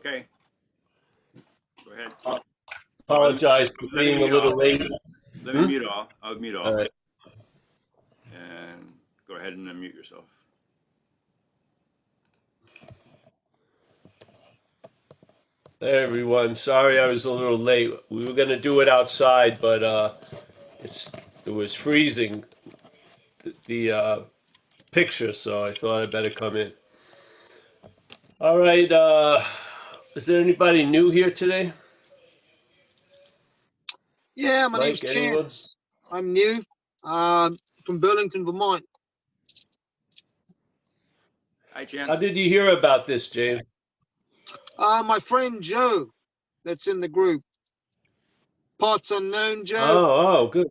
Okay. Go ahead. Apologize for being a little late. Let me mute off. I'll mute off. All right. And go ahead and unmute yourself. Hey everyone, sorry I was a little late. We were going to do it outside, but it was freezing, the picture, so I thought I'd better come in. All right, is there anybody new here today? Yeah, my name's Chance. I'm new, from Burlington, Vermont. Hi, Chance. How did you hear about this, James? My friend Joe, that's in the group. Parts Unknown, Joe. Oh, good.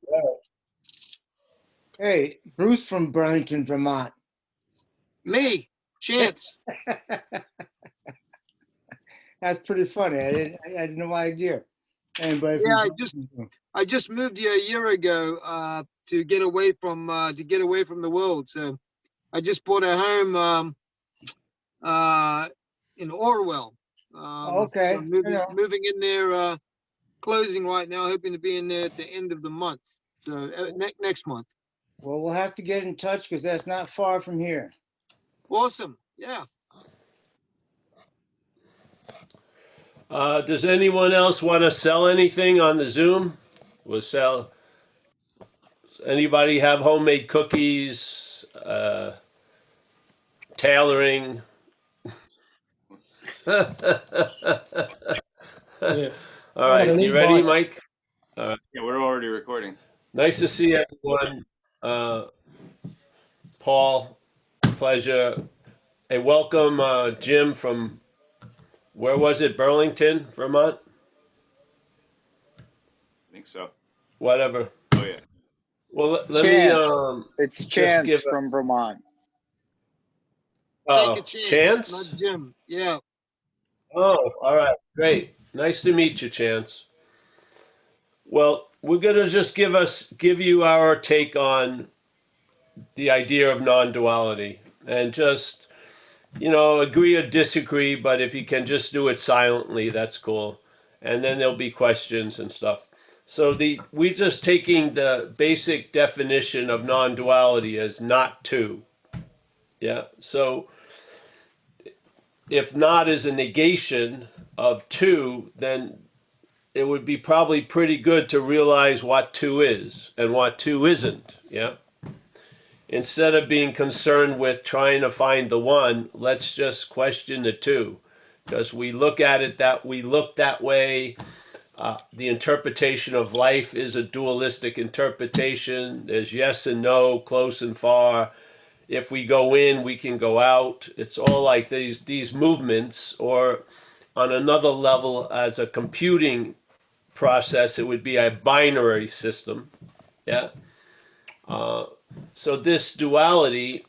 Hey, Bruce from Burlington, Vermont. Me, Chance. That's pretty funny. I had no idea. Anybody Yeah, I just moved here a year ago to get away from the world. So I just bought a home in Orwell. okay. So I'm moving in there, closing right now, hoping to be in there at the end of the month. So next month. Well, we'll have to get in touch because that's not far from here. Awesome. Yeah. Does anyone else want to sell anything on the Zoom? Does anybody have homemade cookies, tailoring? Yeah. All right, you ready, Mike? Yeah, we're already recording. Nice to see everyone. Paul, pleasure. Hey, welcome, Jim from, where was it, Burlington, Vermont? I think so. Whatever. Oh, yeah. Well, let me, it's Chance from Vermont. Take a chance. Chance? Not Jim. Yeah. Oh, all right, great. Nice to meet you, Chance. Well, we're gonna just give you our take on the idea of non-duality, and just, agree or disagree, but if you can just do it silently, that's cool. And then there'll be questions and stuff. So we're just taking the basic definition of non-duality as not two. Yeah. So if not is a negation of two, then it would be probably pretty good to realize what two is and what two isn't. Yeah. Instead of being concerned with trying to find the one, let's just question the two, because we look at it that way. The interpretation of life is a dualistic interpretation. There's yes and no, close and far. If we go in, we can go out. It's all like these movements, or on another level, as a computing process, it would be a binary system. Yeah. So this duality,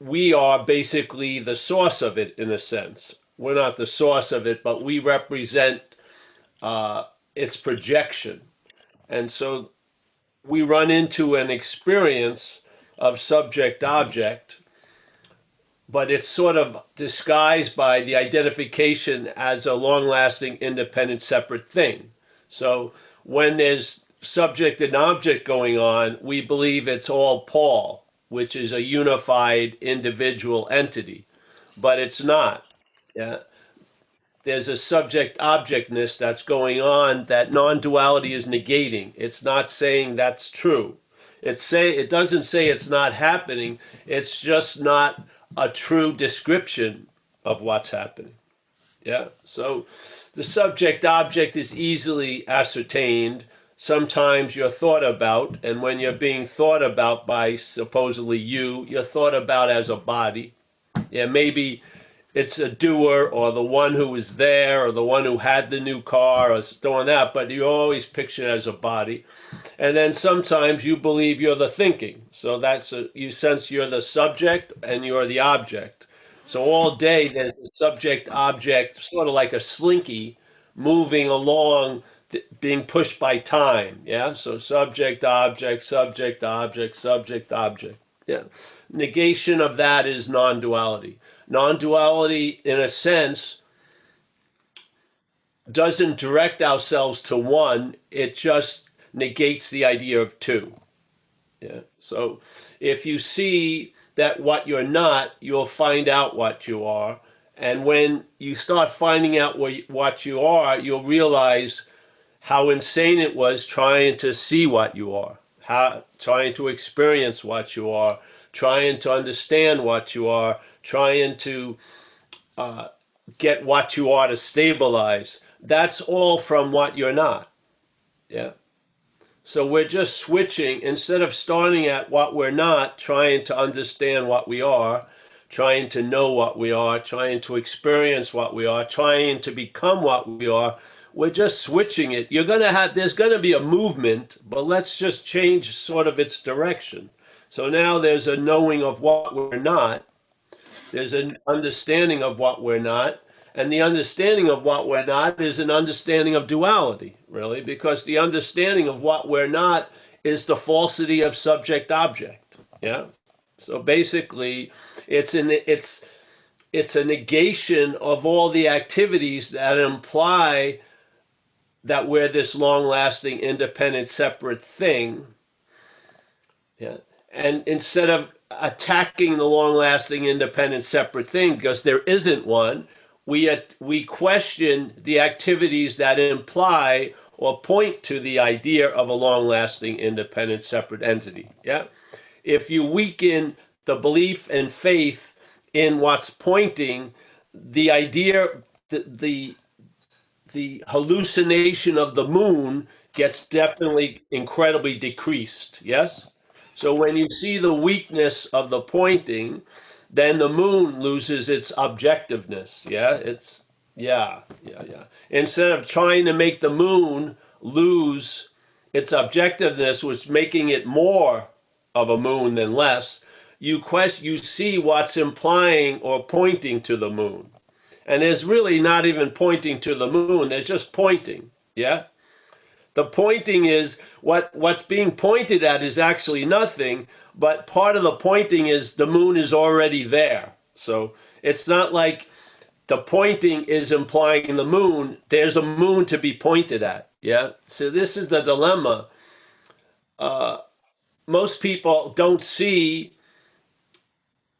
we are basically the source of it in a sense. We're not the source of it, but we represent its projection. And so we run into an experience of subject-object, but it's sort of disguised by the identification as a long-lasting, independent, separate thing. So when there's subject and object going on, we believe it's all Paul, which is a unified individual entity, but it's not. Yeah. There's a subject-objectness that's going on that non-duality is negating. It's not saying that's true. It doesn't say it's not happening. It's just not a true description of what's happening. Yeah. So the subject-object is easily ascertained. Sometimes you're thought about, and when you're being thought about by supposedly you're thought about as a body. Yeah, maybe it's a doer, or the one who was there, or the one who had the new car, or doing that, but you always picture it as a body. And then sometimes you believe you're the thinking. So you sense you're the subject and you're the object. So all day there's a subject-object, sort of like a slinky, moving along, being pushed by time. Yeah. So subject-object, subject-object, subject-object. Yeah. Negation of that is non-duality. Non-duality, in a sense, doesn't direct ourselves to one, it just negates the idea of two. Yeah. So if you see that what you're not, you'll find out what you are. And when you start finding out what you are, you'll realize how insane it was trying to see what you are, trying to experience what you are, trying to understand what you are, trying to get what you are to stabilize. That's all from what you're not. Yeah. So we're just switching, instead of starting at what we're not, trying to understand what we are, trying to know what we are, trying to experience what we are, trying to become what we are. We're just switching it. There's gonna be a movement, but let's just change sort of its direction. So now there's a knowing of what we're not. There's an understanding of what we're not. And the understanding of what we're not is an understanding of duality, really, because the understanding of what we're not is the falsity of subject-object. Yeah. So basically, it's a negation of all the activities that imply that we're this long-lasting, independent, separate thing. Yeah. And instead of attacking the long-lasting, independent, separate thing, because there isn't one, we question the activities that imply or point to the idea of a long-lasting, independent, separate entity. Yeah. If you weaken the belief and faith in what's pointing, the idea, the hallucination of the moon gets definitely incredibly decreased. Yes? So when you see the weakness of the pointing, then the moon loses its objectiveness. Yeah? Yeah. Instead of trying to make the moon lose its objectiveness, which making it more of a moon than less, you see what's implying or pointing to the moon. And there's really not even pointing to the moon, there's just pointing. Yeah? The pointing is what's being pointed at is actually nothing, but part of the pointing is the moon is already there. So it's not like the pointing is implying the moon, there's a moon to be pointed at. Yeah? So this is the dilemma. Most people don't see,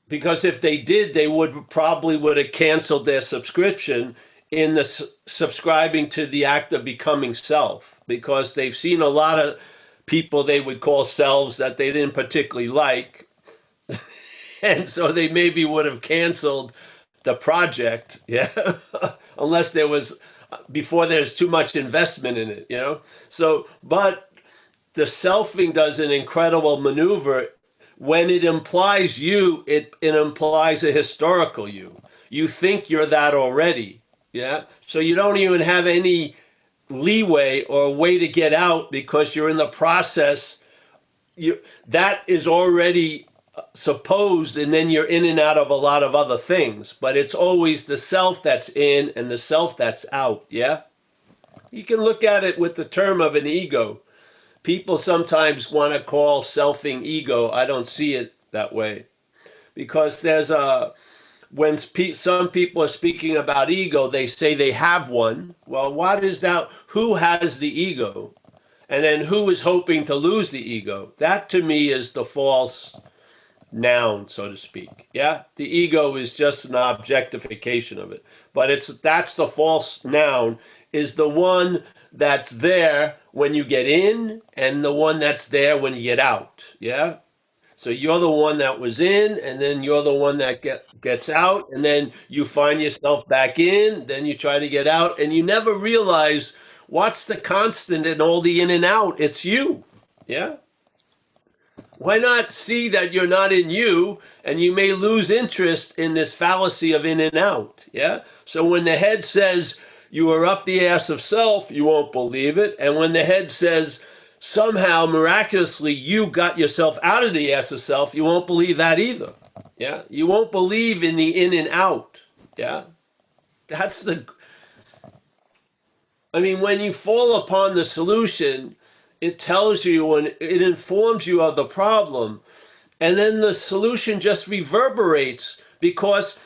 because if they did, they would have canceled their subscription in the subscribing to the act of becoming self, because they've seen a lot of people they would call selves that they didn't particularly like. And so they maybe would have canceled the project, yeah, unless before there's too much investment in it, you know? So, but the selfing does an incredible maneuver. When it implies you, it implies a historical you. You think you're that already, yeah? So you don't even have any leeway or way to get out, because you're in the process. That is already supposed, and then you're in and out of a lot of other things. But it's always the self that's in and the self that's out, yeah? You can look at it with the term of an ego. People sometimes want to call selfing ego. I don't see it that way, because when some people are speaking about ego, they say they have one. Well, what is that? Who has the ego? And then who is hoping to lose the ego? That to me is the false noun, so to speak. Yeah, the ego is just an objectification of it, but that's the false noun, is the one that's there when you get in and the one that's there when you get out. Yeah. So you're the one that was in, and then you're the one that gets out, and then you find yourself back in, then you try to get out, and you never realize what's the constant in all the in and out. It's you. Yeah. Why not see that you're not in you, and you may lose interest in this fallacy of in and out? Yeah. So when the head says you are up the ass of self, you won't believe it. And when the head says somehow miraculously you got yourself out of the ass of self, you won't believe that either. Yeah. You won't believe in the in and out. Yeah. When you fall upon the solution, it tells you and it informs you of the problem. And then the solution just reverberates, because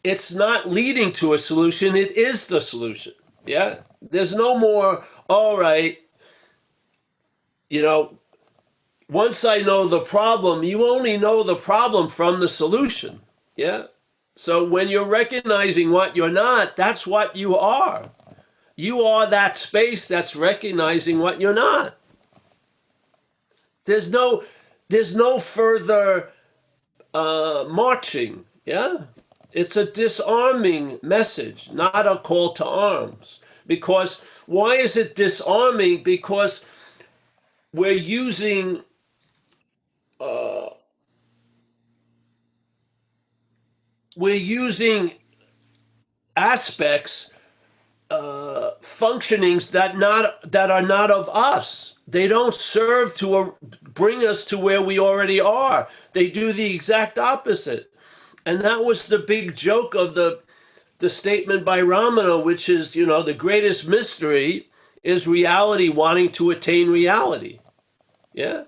it's not leading to a solution, it is the solution. Yeah. There's no more, all right, you know, once I know the problem, you only know the problem from the solution. Yeah. So when you're recognizing what you're not, that's what you are. You are that space that's recognizing what you're not. There's no further marching. Yeah. It's a disarming message, not a call to arms. Because why is it disarming? Because we're using aspects, functionings that are not of us. They don't serve to bring us to where we already are. They do the exact opposite. And that was the big joke of the statement by Ramana, which is, the greatest mystery is reality wanting to attain reality. Yeah.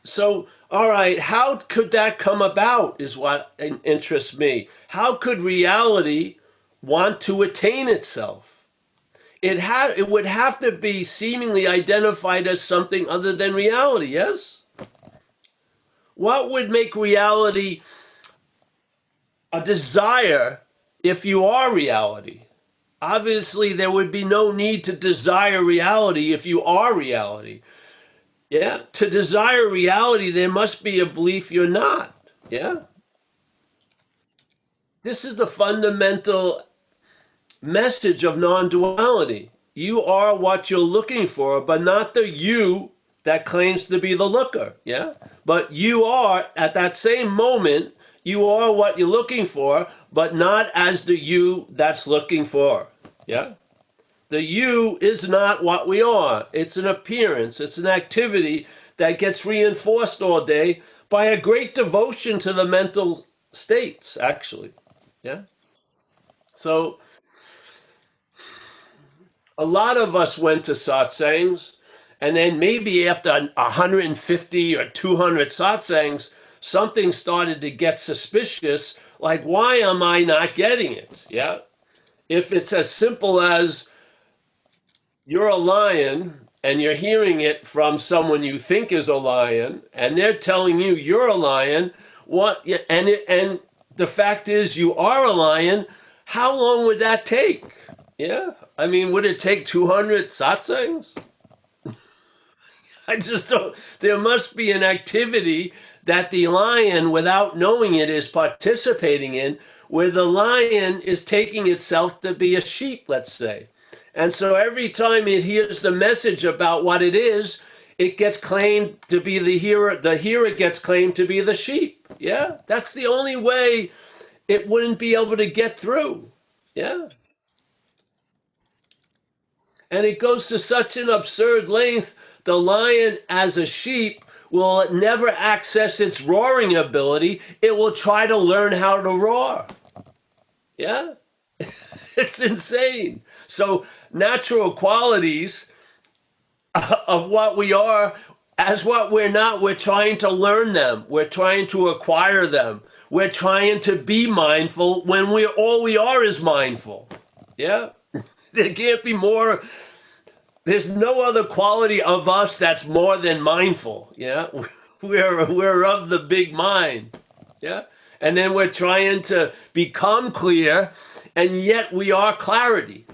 So, all right, how could that come about is what interests me. How could reality want to attain itself? It would have to be seemingly identified as something other than reality, yes? What would make reality a desire if you are reality? Obviously, there would be no need to desire reality if you are reality. Yeah, to desire reality, there must be a belief you're not. Yeah. This is the fundamental message of non-duality. You are what you're looking for, but not the you that claims to be the looker. Yeah. But you are, at that same moment, you are what you're looking for, but not as the you that's looking for. Yeah. The you is not what we are. It's an appearance. It's an activity that gets reinforced all day by a great devotion to the mental states, actually. Yeah. So a lot of us went to satsangs, and then maybe after 150 or 200 satsangs, something started to get suspicious, like, why am I not getting it? Yeah. If it's as simple as you're a lion and you're hearing it from someone you think is a lion, and they're telling you you're a lion, and the fact is you are a lion, how long would that take? Yeah. I mean, would it take 200 satsangs? I just don't. There must be an activity that the lion, without knowing it, is participating in, where the lion is taking itself to be a sheep, let's say. And so every time it hears the message about what it is, it gets claimed to be the hearer. The hearer gets claimed to be the sheep. Yeah, that's the only way it wouldn't be able to get through. Yeah. And it goes to such an absurd length. The lion as a sheep will never access its roaring ability. It will try to learn how to roar. Yeah? It's insane. So natural qualities of what we are as what we're not, we're trying to learn them. We're trying to acquire them. We're trying to be mindful when all we are is mindful. Yeah? There can't be more. There's no other quality of us that's more than mindful. Yeah? We're of the big mind. Yeah? And then we're trying to become clear, and yet we are clarity.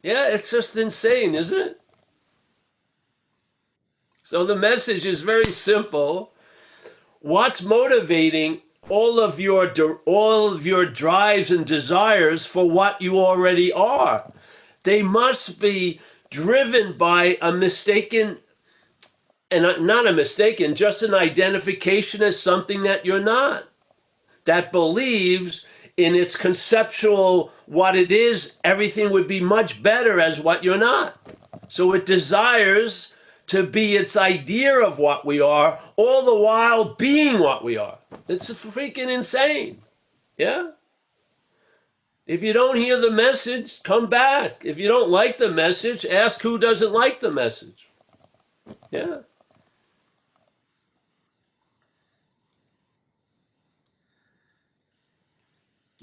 Yeah, it's just insane, isn't it? So the message is very simple. What's motivating all of your drives and desires for what you already are? They must be driven by a mistaken, and not a mistaken, just an identification as something that you're not, that believes in its conceptual what it is, everything would be much better as what you're not. So it desires to be its idea of what we are, all the while being what we are. It's freaking insane. Yeah? If you don't hear the message, come back. If you don't like the message, ask who doesn't like the message. Yeah?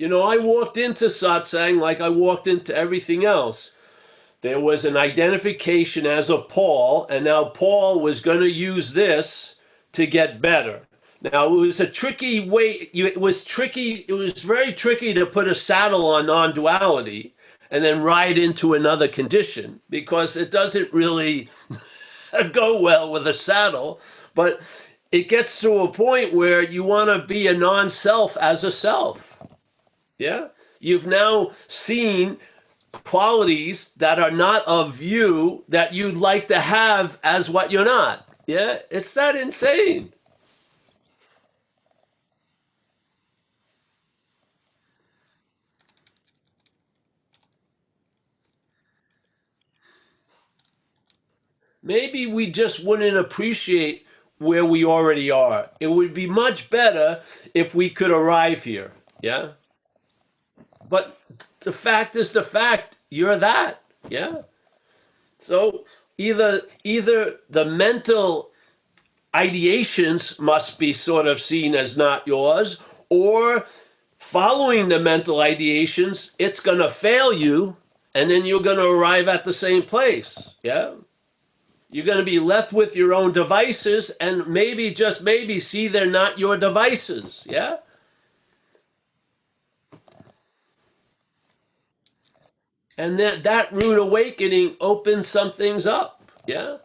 I walked into satsang like I walked into everything else. There was an identification as a Paul, and now Paul was going to use this to get better. Now, it was a tricky way. It was tricky. It was very tricky to put a saddle on non-duality and then ride into another condition, because it doesn't really go well with a saddle. But it gets to a point where you want to be a non-self as a self. Yeah? You've now seen qualities that are not of you that you'd like to have as what you're not. Yeah? It's that insane. Maybe we just wouldn't appreciate where we already are. It would be much better if we could arrive here. Yeah? But the fact is the fact. You're that. Yeah? So either the mental ideations must be sort of seen as not yours, or following the mental ideations, it's going to fail you, and then you're going to arrive at the same place. Yeah? You're going to be left with your own devices, and maybe, just maybe, see they're not your devices. Yeah? And that rude awakening opens some things up. Yeah?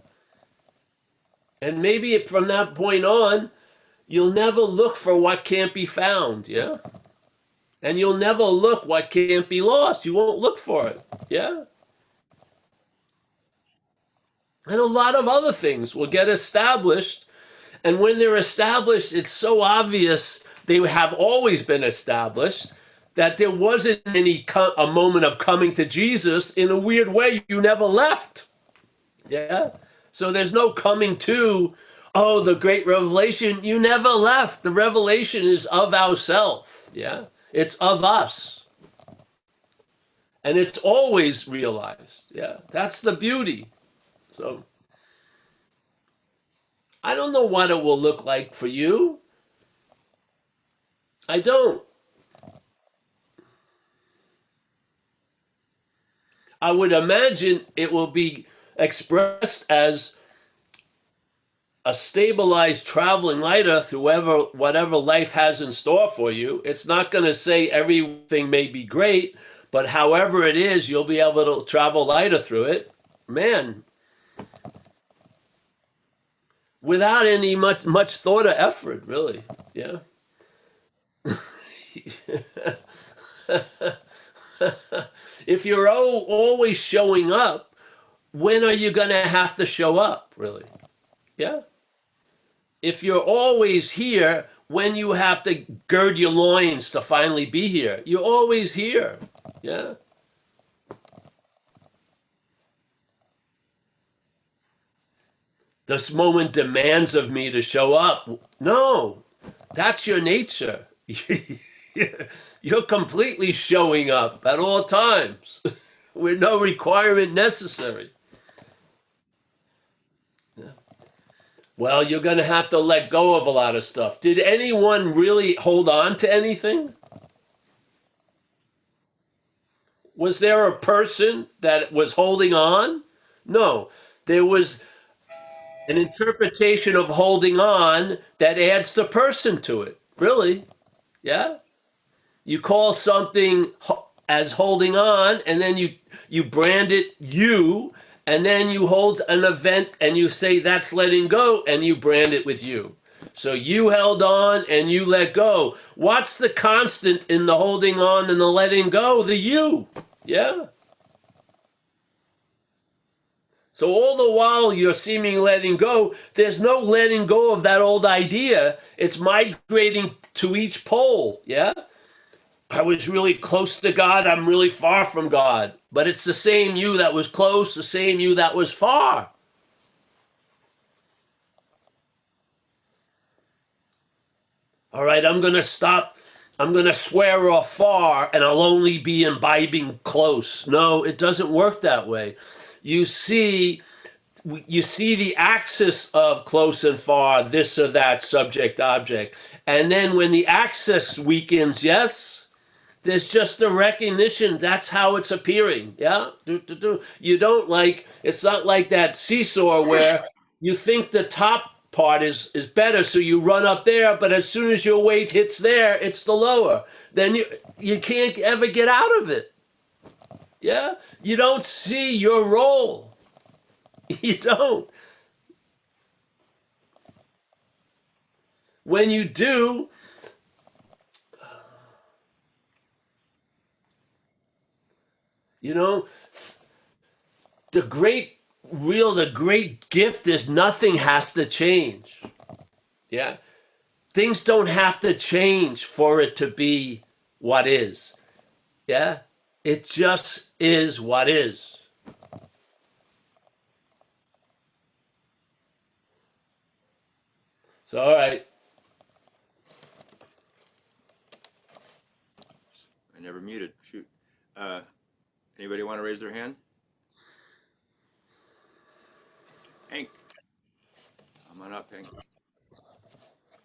And maybe from that point on, you'll never look for what can't be found. Yeah? And you'll never look what can't be lost. You won't look for it. Yeah? And a lot of other things will get established. And when they're established, it's so obvious they have always been established that there wasn't a moment of coming to Jesus. In a weird way, you never left. Yeah? So there's no coming to, oh, the great revelation. You never left. The revelation is of ourself. Yeah? It's of us. And it's always realized. Yeah? That's the beauty. So I don't know what it will look like for you. I don't. I would imagine it will be expressed as a stabilized traveling lighter through whatever life has in store for you. It's not going to say everything may be great, but however it is, you'll be able to travel lighter through it. Man, without any much thought or effort, really. Yeah. If you're always showing up, when are you going to have to show up, really? Yeah? If you're always here, when you have to gird your loins to finally be here, you're always here. Yeah? This moment demands of me to show up. No, that's your nature. You're completely showing up at all times with no requirement necessary. Yeah. Well, you're going to have to let go of a lot of stuff. Did anyone really hold on to anything? Was there a person that was holding on? No, there was an interpretation of holding on that adds the person to it. Really? Yeah? You call something as holding on, and then you brand it you, and then you hold an event and you say that's letting go, and you brand it with you. So you held on and you let go. What's the constant in the holding on and the letting go? The you. Yeah? So all the while you're seeming letting go, there's no letting go of that old idea. It's migrating to each pole. Yeah? I was really close to God. I'm really far from God. But it's the same you that was close, the same you that was far. All right, I'm going to stop. I'm going to swear off far, and I'll only be imbibing close. No, it doesn't work that way. You see the axis of close and far, this or that, subject, object. And then when the axis weakens, yes, There's just a recognition that's how it's appearing. Yeah. You don't like, it's not like that seesaw where you think the top part is better, so you run up there, but as soon as your weight hits there, it's the lower. Then you can't ever get out of it. Yeah. You don't see your role. You don't. When you do, you know, the great gift is nothing has to change. Yeah. Things don't have to change for it to be what is. Yeah. It just is what is. So, all right. I never muted. Shoot. Anybody want to raise their hand? Hank. Come on up, Hank.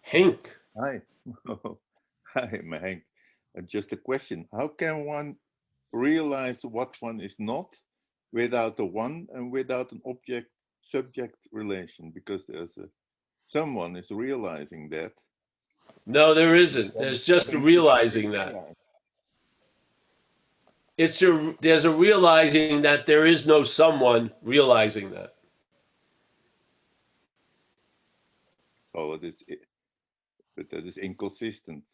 Hank. Hi. Hi, Hank. Just a question. How can one realize what one is not without a one and without an object-subject relation? Because there's someone is realizing that. No, there isn't. There's just realizing that. There's a realizing that there is no someone realizing that. Oh, but that is inconsistent.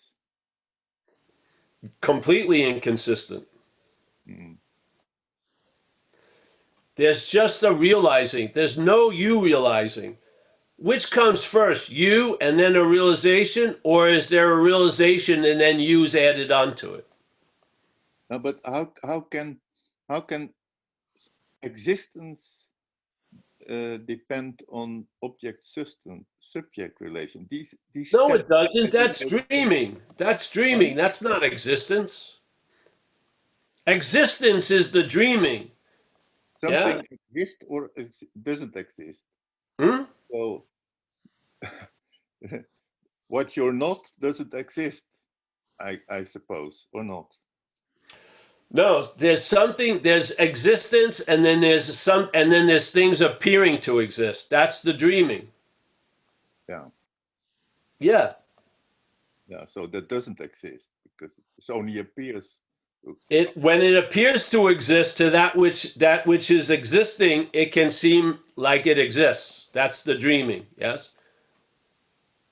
Completely inconsistent. Mm. There's just a realizing. There's no you realizing. Which comes first, you and then a realization, or is there a realization and then you's added onto it? No, but how can existence depend on subject relation? These No, it doesn't. That's dreaming. That's dreaming. That's not existence. Existence is the dreaming. Something exists or doesn't exist. Hmm? So what you're not doesn't exist, I suppose, or not. No, there's existence, and then there's things appearing to exist. That's the dreaming. Yeah. Yeah. Yeah. So that doesn't exist because it only appears. When it appears to exist to that which is existing, it can seem like it exists. That's the dreaming. Yes.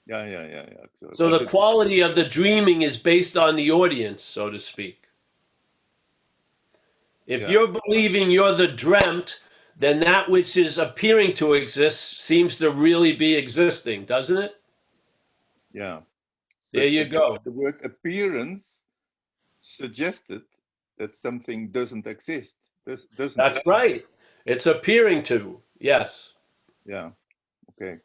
Yeah. So the quality of the dreaming is based on the audience, so to speak. If you're believing you're the dreamt, then that which is appearing to exist seems to really be existing, doesn't it? Yeah. There you go. The word appearance suggested that something doesn't exist. That's right. It's appearing to, yes. Yeah. Okay.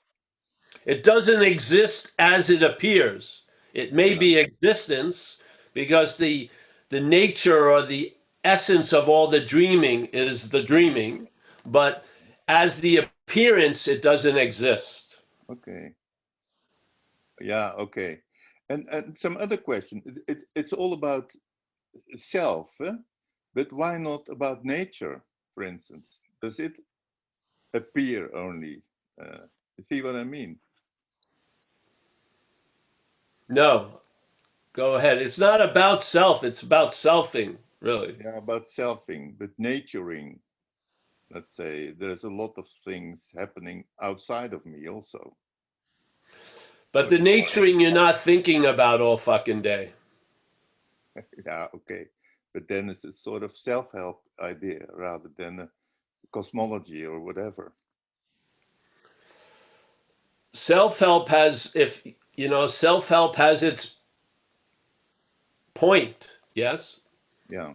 It doesn't exist as it appears. It may be existence because the nature or the essence of all the dreaming is the dreaming, but as the appearance, it doesn't exist. Okay. Yeah. Okay. And some other question. It's all about self, but why not about nature, for instance? Does it appear only? You see what I mean? No, go ahead. It's not about self. It's about selfing, really. Yeah, about selfing, but naturing. Let's say there's a lot of things happening outside of me also. But the naturing you're not thinking about all fucking day. Yeah, okay. But then it's a sort of self-help idea rather than a cosmology or whatever. Self-help has its point, yes? Yeah.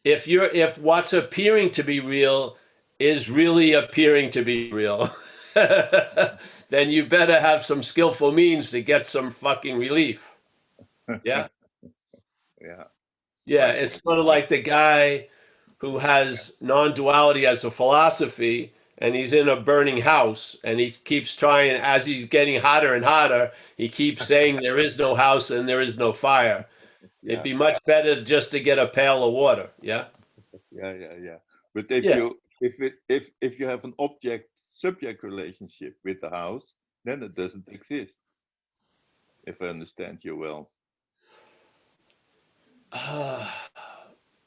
If what's appearing to be real is really appearing to be real, then you better have some skillful means to get some fucking relief. Yeah? Yeah. Yeah, it's sort of like the guy who has non-duality as a philosophy, and he's in a burning house, and he keeps trying, as he's getting hotter and hotter, he keeps saying there is no house and there is no fire. It'd be much better just to get a pail of water. Yeah. Yeah. But if Yeah. you if you have an object-subject relationship with the house, then it doesn't exist. If I understand you well.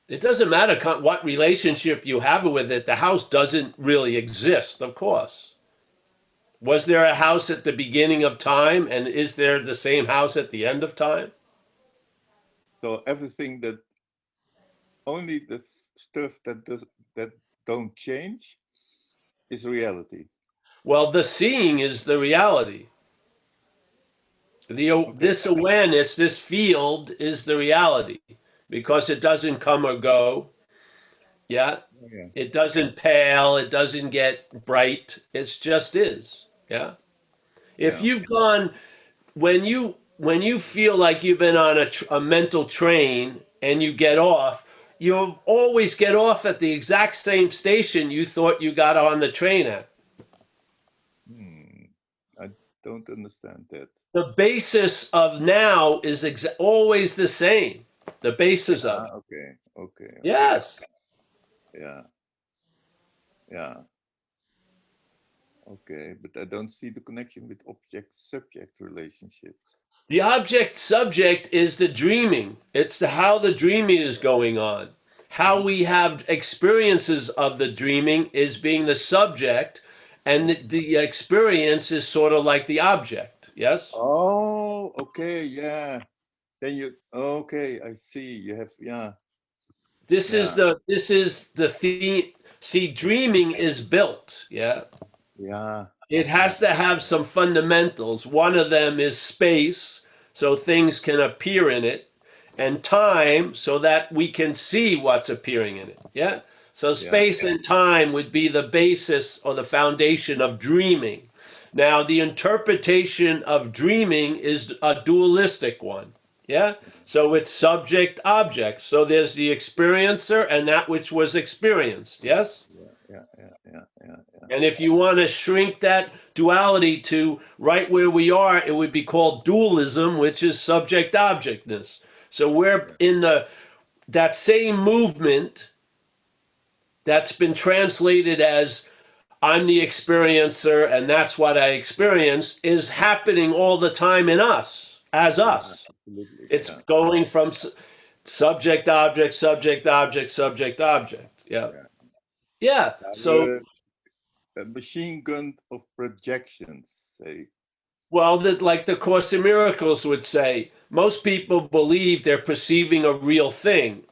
It doesn't matter what relationship you have with it. The house doesn't really exist, of course. Was there a house at the beginning of time, and is there the same house at the end of time? So everything that only the stuff that don't change is reality. Well, the seeing is the reality. This awareness, this field is the reality because it doesn't come or go. Yeah. It doesn't pale. It doesn't get bright. It just is. Yeah. If you've gone, when you feel like you've been on a mental train and you get off, you always get off at the exact same station you thought you got on the train at. I don't understand that. The basis of now is always the same. The basis of it. Okay. Yes. Yeah. Okay, but I don't see the connection with object-subject relationships. The object-subject is the dreaming. It's how the dreaming is going on. How we have experiences of the dreaming is being the subject, and the experience is sort of like the object. Yes? Oh, okay, yeah. Then I see. You have, This is the theme. See, dreaming is built. Yeah. Yeah. It has to have some fundamentals. One of them is space, so things can appear in it, and time, so that we can see what's appearing in it. Yeah? So space and time would be the basis or the foundation of dreaming. Now, the interpretation of dreaming is a dualistic one. Yeah? So it's subject object. So there's the experiencer and that which was experienced. Yes? Yeah. And if you want to shrink that duality to right where we are, it would be called dualism, which is subject objectness. So we're in that same movement that's been translated as I'm the experiencer and that's what I experience is happening all the time in us, as us. It's going from subject object, subject object, subject object. Yeah. So a machine gun of projections, say. Well, like the Course in Miracles would say, most people believe they're perceiving a real thing.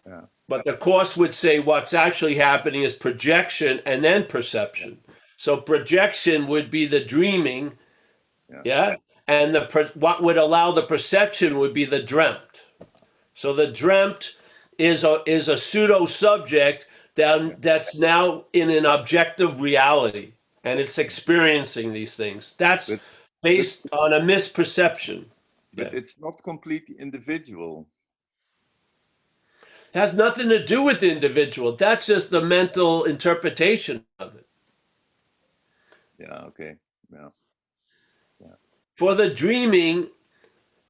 Yeah. But the Course would say what's actually happening is projection and then perception. So projection would be the dreaming, and what would allow the perception would be the dreamt. So the dreamt is a pseudo subject that's now in an objective reality, and it's experiencing these things. That's based on a misperception. But it's not completely individual. It has nothing to do with individual. That's just the mental interpretation of it. Yeah, okay. Yeah. For the dreaming,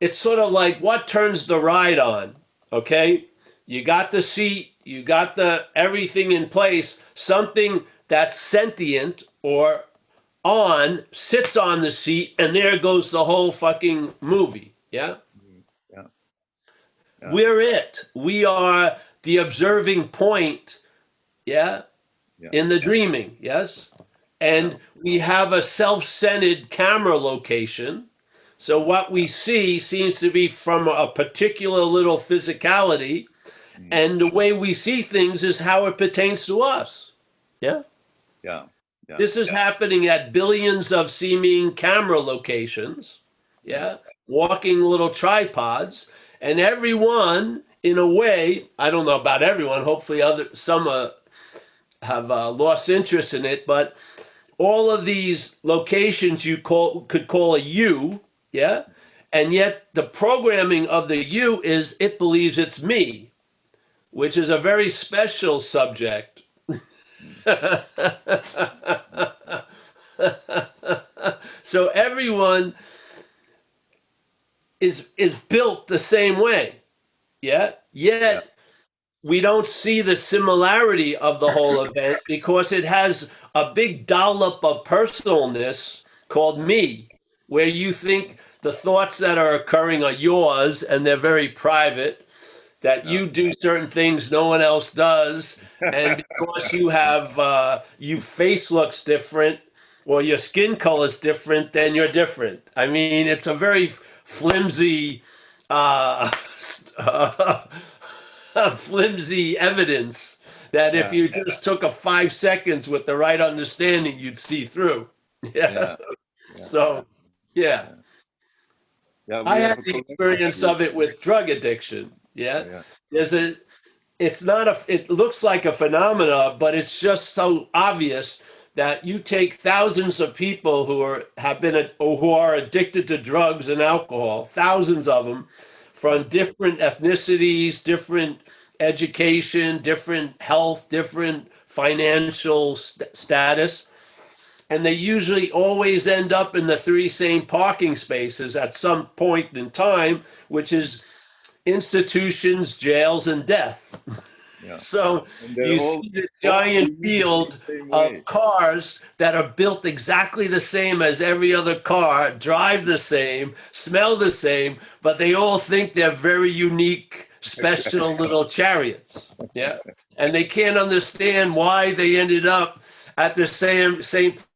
it's sort of like what turns the ride on, okay? You got the seat, you got the everything in place, something that's sentient or on sits on the seat, and there goes the whole fucking movie. Yeah? We're it. We are the observing point, in the dreaming, yes? And we have a self-centered camera location. So what we see seems to be from a particular little physicality, and the way we see things is how it pertains to us. Yeah? This is happening at billions of seeming camera locations, walking little tripods, and everyone, in a way, I don't know about everyone, hopefully some have lost interest in it, but all of these locations you could call a you, and yet the programming of the you is it believes it's me, which is a very special subject. So everyone is built the same way. Yet Yeah. we don't see the similarity of the whole event because it has a big dollop of personalness called me, where you think the thoughts that are occurring are yours and they're very private, that you do certain things no one else does, and because you have your face looks different or your skin color is different, then you're different. I mean, it's a very flimsy flimsy evidence that if you just took a 5 seconds with the right understanding, you'd see through. Yeah. So, yeah. I had the experience of it with drug addiction. Yeah. It looks like a phenomena, but it's just so obvious that you take thousands of people who are addicted to drugs and alcohol, thousands of them, from different ethnicities, different education, different health, different financial status, and they usually always end up in the 3 same parking spaces at some point in time, which is institutions, jails, and death. So you see this giant field of cars that are built exactly the same as every other car, drive the same, smell the same, but they all think they're very unique, special little chariots. Yeah. And they can't understand why they ended up at the same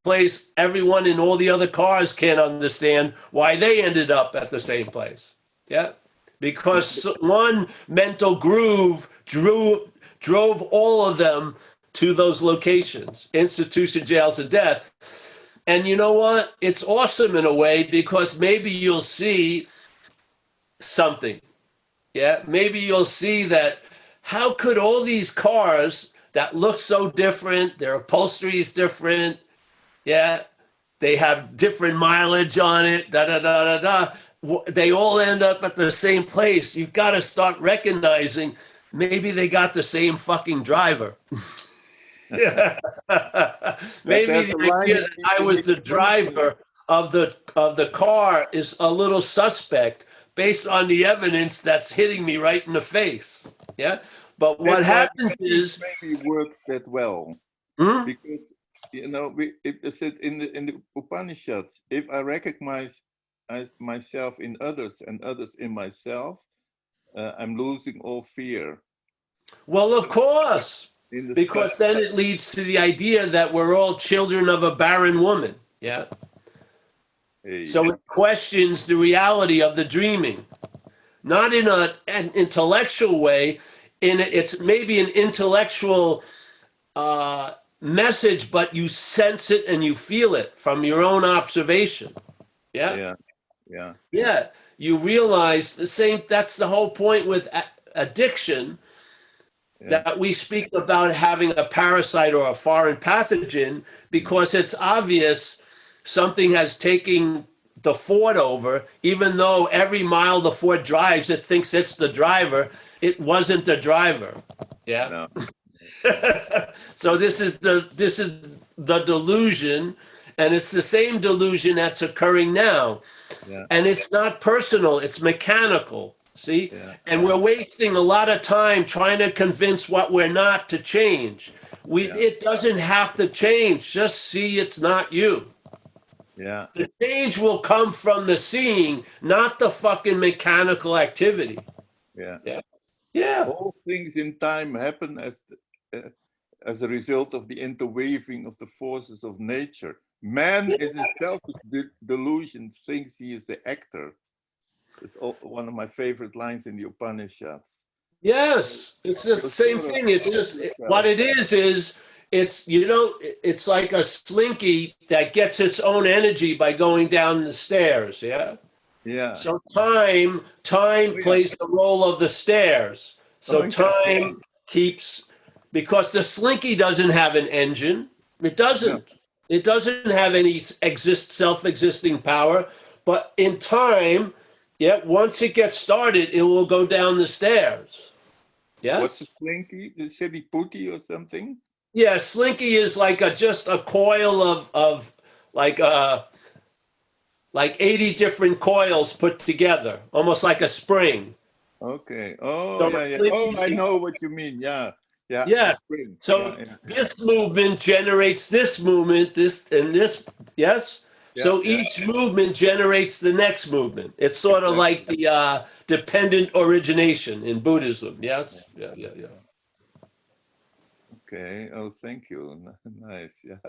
place. Everyone in all the other cars can't understand why they ended up at the same place. Yeah. Because one mental groove drove all of them to those locations, institution, jails, and death. And you know what? It's awesome in a way because maybe you'll see something. Yeah, maybe you'll see that how could all these cars that look so different, their upholstery is different, yeah, they have different mileage on it, they all end up at the same place. You've got to start recognizing maybe they got the same fucking driver. Maybe the idea that I was the driver of the car is a little suspect based on the evidence that's hitting me right in the face. Yeah, but what happens is maybe works that well because it said in the Upanishads, if I recognize myself in others and others in myself, I'm losing all fear. Well, of course, because then it leads to the idea that we're all children of a barren woman. Yeah. So it questions the reality of the dreaming, not in an intellectual way. It's maybe an intellectual message, but you sense it and you feel it from your own observation. Yeah. You realize the same. That's the whole point with addiction. That we speak about having a parasite or a foreign pathogen because it's obvious something has taken the Ford over, even though every mile the Ford drives, it thinks it's the driver. It wasn't the driver. Yeah. No. So this is the delusion, and it's the same delusion that's occurring now. Yeah. And it's not personal, it's mechanical. See? Yeah. And we're wasting a lot of time trying to convince what we're not to change. It doesn't have to change. Just see it's not you. Yeah. The change will come from the seeing, not the fucking mechanical activity. Yeah. All things in time happen as a result of the interweaving of the forces of nature. Man is a selfish delusion, thinks he is the actor. It's one of my favorite lines in the Upanishads. Yes, it's the same thing. It's just what it is it's like a slinky that gets its own energy by going down the stairs. Yeah. Yeah. So time plays the role of the stairs. So time keeps, because the slinky doesn't have an engine. It doesn't. No. It doesn't have any self-existing power. But in time, once it gets started, it will go down the stairs. Yes. What's a slinky? The city putty or something? Yeah, slinky is like just a coil of like 80 different coils put together, almost like a spring. Okay. Oh, So yeah, yeah. Oh, I know what you mean. Yeah, yeah. yeah. Spring. So Yeah, yeah, this movement generates this movement, this and this. Yes. yeah, So yeah. each movement generates the next movement. It's sort of like Exactly. the dependent origination in Buddhism. Yes. Yeah. Yeah. Yeah. Okay. Oh, thank you. Nice. Yeah, I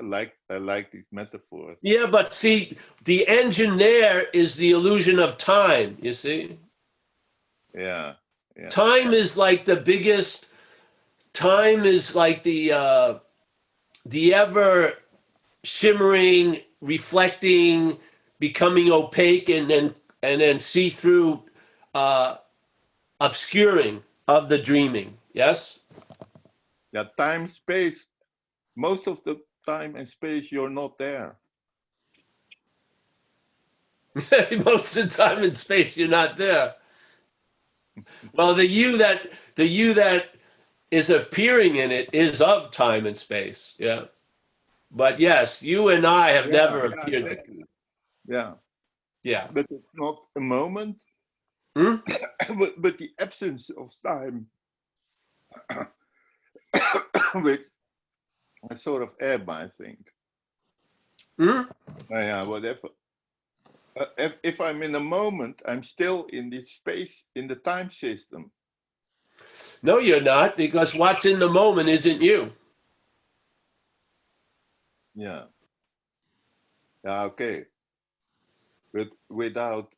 like these metaphors. Yeah, but see, the engine there is the illusion of time. You see, Yeah, yeah, time is like the biggest. Time is like the ever shimmering, reflecting, becoming opaque, and then see through, uh, obscuring of the dreaming. Yes. yeah. Time, space. Most of the time and space, you're not there. Most of the time in space, you're not there. Well, the you that is appearing in it is of time and space. Yeah. But yes, you and I have Yeah, never yeah, appeared. exactly. Yeah, Yeah. but it's not a moment, Hmm? but the absence of time, which I sort of am, I think. Hmm? Yeah, whatever. If I'm in a moment, I'm still in this space, in the time system. No, you're not, because what's in the moment isn't you. Yeah. Yeah, okay. But without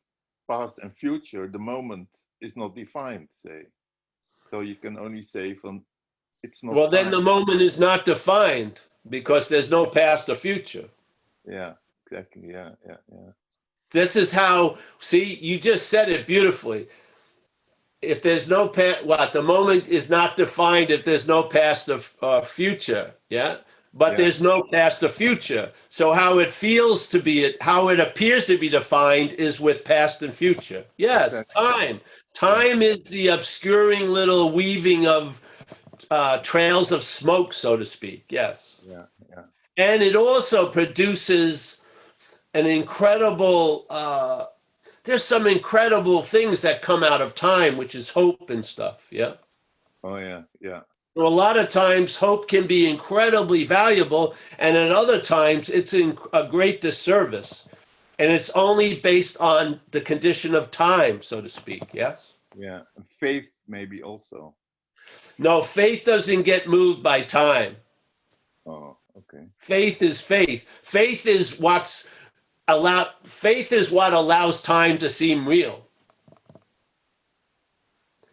past and future, the moment is not defined, say. So you can only say from it's not Well, then time. the moment is not defined because there's no past or future. Yeah, exactly. Yeah, yeah, yeah. This is how, see, you just said it beautifully. If there's no past, what, the moment is not defined if there's no past or future. Yeah. But Yeah. there's no past or future. So how it feels to be, how it appears to be defined is with past and future. Yes, Exactly. time. Time is the obscuring little weaving of trails of smoke, so to speak. Yes. Yeah, yeah. And it also produces an incredible, there's some incredible things that come out of time, which is hope and stuff. Yeah. Oh, yeah, yeah. So a lot of times hope can be incredibly valuable, and at other times it's a great disservice. And it's only based on the condition of time, so to speak. Yes? Yeah. And faith, maybe also. No, faith doesn't get moved by time. Oh, okay. Faith is faith. Faith is faith is what allows time to seem real.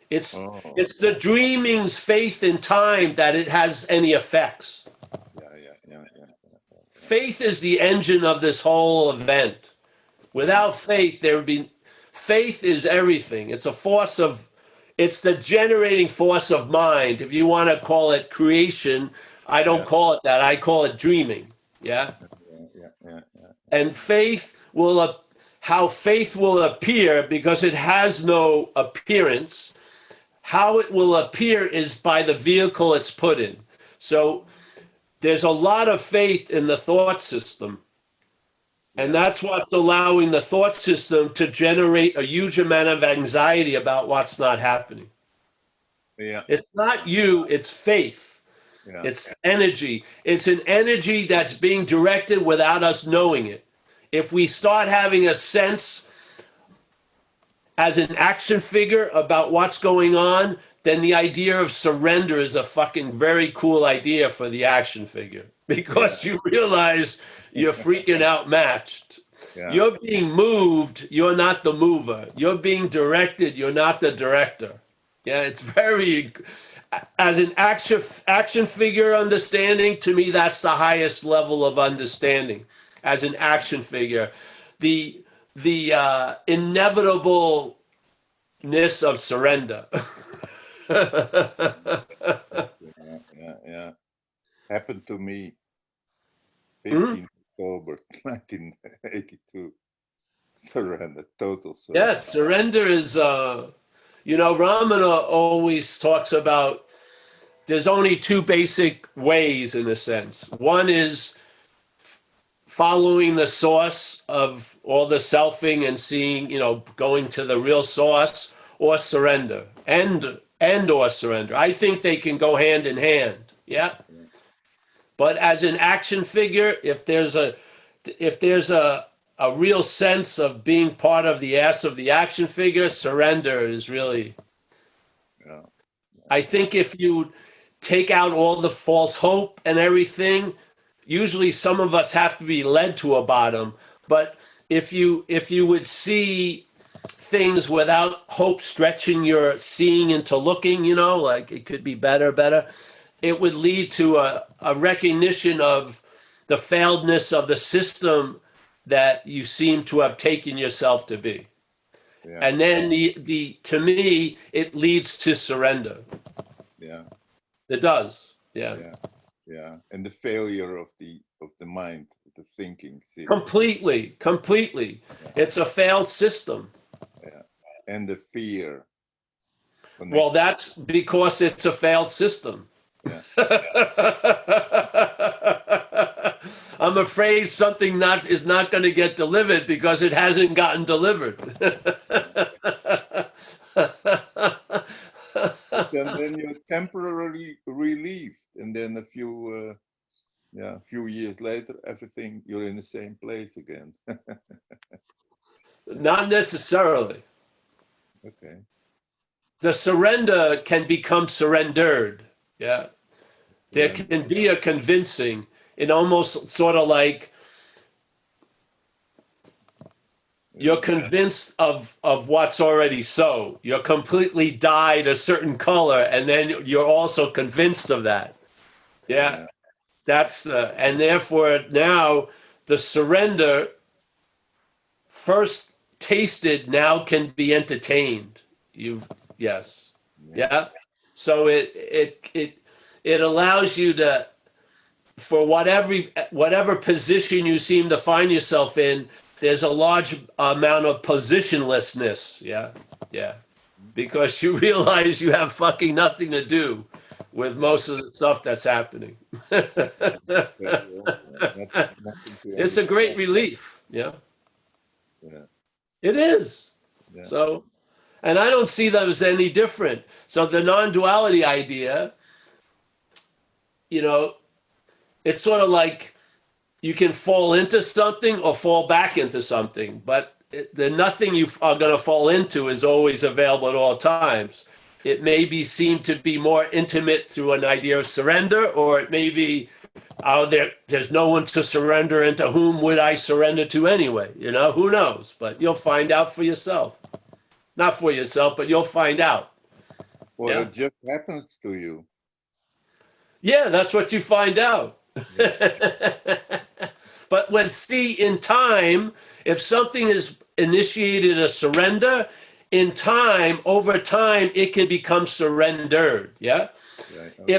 It's the dreaming's faith in time that it has any effects. Yeah. Faith is the engine of this whole event. Without faith, faith is everything. It's it's the generating force of mind. If you want to call it creation, I don't call it that. I call it dreaming. Yeah. Yeah. And how faith will appear, because it has no appearance. How it will appear is by the vehicle it's put in. So there's a lot of faith in the thought system. And that's what's allowing the thought system to generate a huge amount of anxiety about what's not happening. Yeah. It's not you, it's faith. Yeah. It's energy. It's an energy that's being directed without us knowing it. If we start having a sense as an action figure about what's going on, then the idea of surrender is a fucking very cool idea for the action figure, because you realize you're freaking outmatched. Yeah. You're being moved, you're not the mover. You're being directed, you're not the director. Yeah, it's very, as an action figure understanding, to me, that's the highest level of understanding. As an action figure, the inevitableness of surrender. Yeah. Happened to me 15 October 1982. Surrender, total surrender. Yes, surrender is, Ramana always talks about there's only two basic ways, in a sense. One is following the source of all the selfing and seeing, going to the real source, or surrender, and or surrender. I think they can go hand in hand. Yeah. But as an action figure, if there's a real sense of being part of the ass of the action figure, surrender is really. Yeah. I think if you take out all the false hope and everything, usually some of us have to be led to a bottom. But if you would see things without hope stretching your seeing into looking, you know, like it could be better, it would lead to a recognition of the failedness of the system that you seem to have taken yourself to be. Yeah. And then to me, it leads to surrender. Yeah. It does. Yeah. Yeah. Yeah. And the failure of the mind, the thinking system. Completely. Yeah. It's a failed system. Yeah. And the fear. Well, that's because it's a failed system. Yeah. I'm afraid something is not going to get delivered because it hasn't gotten delivered. then you're temporarily relieved, and then a few years later, you're in the same place again. Not necessarily. Okay. The surrender can become surrendered. Yeah. There can be a convincing, and almost sort of like you're convinced of what's already so. You're completely dyed a certain color, and then you're also convinced of that. Yeah. And therefore now the surrender first tasted now can be entertained. Yes. Yeah. So it allows you to, for whatever position you seem to find yourself in, there's a large amount of positionlessness. Yeah. Because you realize you have fucking nothing to do with most of the stuff that's happening. It's a great relief. Yeah. It is. Yeah. So, and I don't see them as any different. So the non-duality idea, you know, it's sort of like you can fall into something or fall back into something, but the nothing you are going to fall into is always available at all times. It may be seem to be more intimate through an idea of surrender, or it may be, there's no one to surrender, and to whom would I surrender to anyway? You know, who knows? But you'll find out for yourself. Not for yourself, but you'll find out. Or it just happens to you. Yeah, that's what you find out. But in time, if something is initiated a surrender, over time, it can become surrendered. Yeah. Right, okay.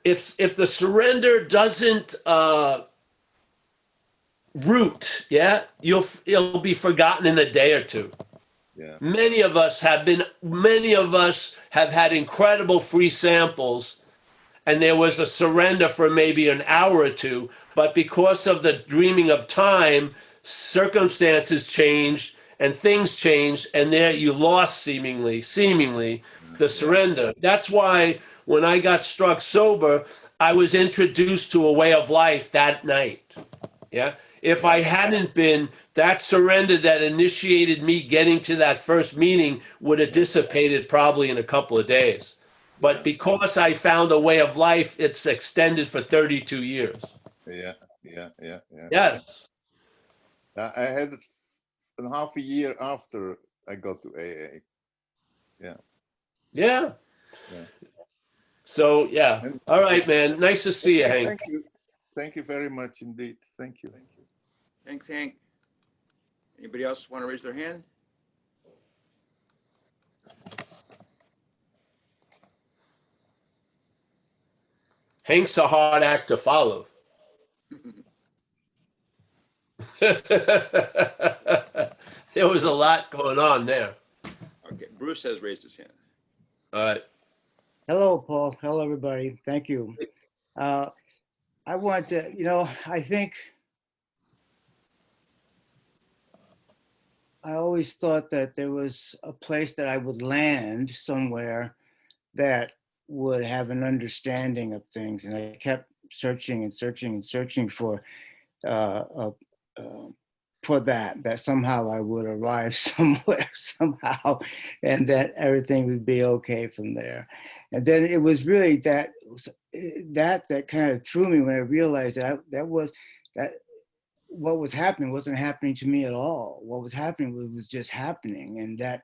If the surrender doesn't root, yeah, it'll be forgotten in a day or two. Yeah. Many of us have had incredible free samples, and there was a surrender for maybe an hour or two, but because of the dreaming of time, circumstances changed and things changed, and there you lost seemingly the surrender. That's why when I got struck sober, I was introduced to a way of life that night. Yeah. If I hadn't been, that surrender that initiated me getting to that first meeting would have dissipated probably in a couple of days. But because I found a way of life, it's extended for 32 years. Yeah. Yes. I had it half a year after I got to AA. Yeah. So, yeah. All right, man. Nice to see you, Hank. Thank you. Thank you very much indeed. Thank you. Thanks, Hank. Anybody else want to raise their hand? Hank's a hard act to follow. There was a lot going on there. Okay, Bruce has raised his hand. All right. Hello, Paul. Hello, everybody. Thank you. I want to, I think I always thought that there was a place that I would land somewhere that would have an understanding of things, and I kept searching and searching and searching uh, uh, uh, for that somehow I would arrive somewhere somehow, and that everything would be okay from there. And then it was really that kind of threw me when I realized that what was happening wasn't happening to me at all. What was happening was just happening, and that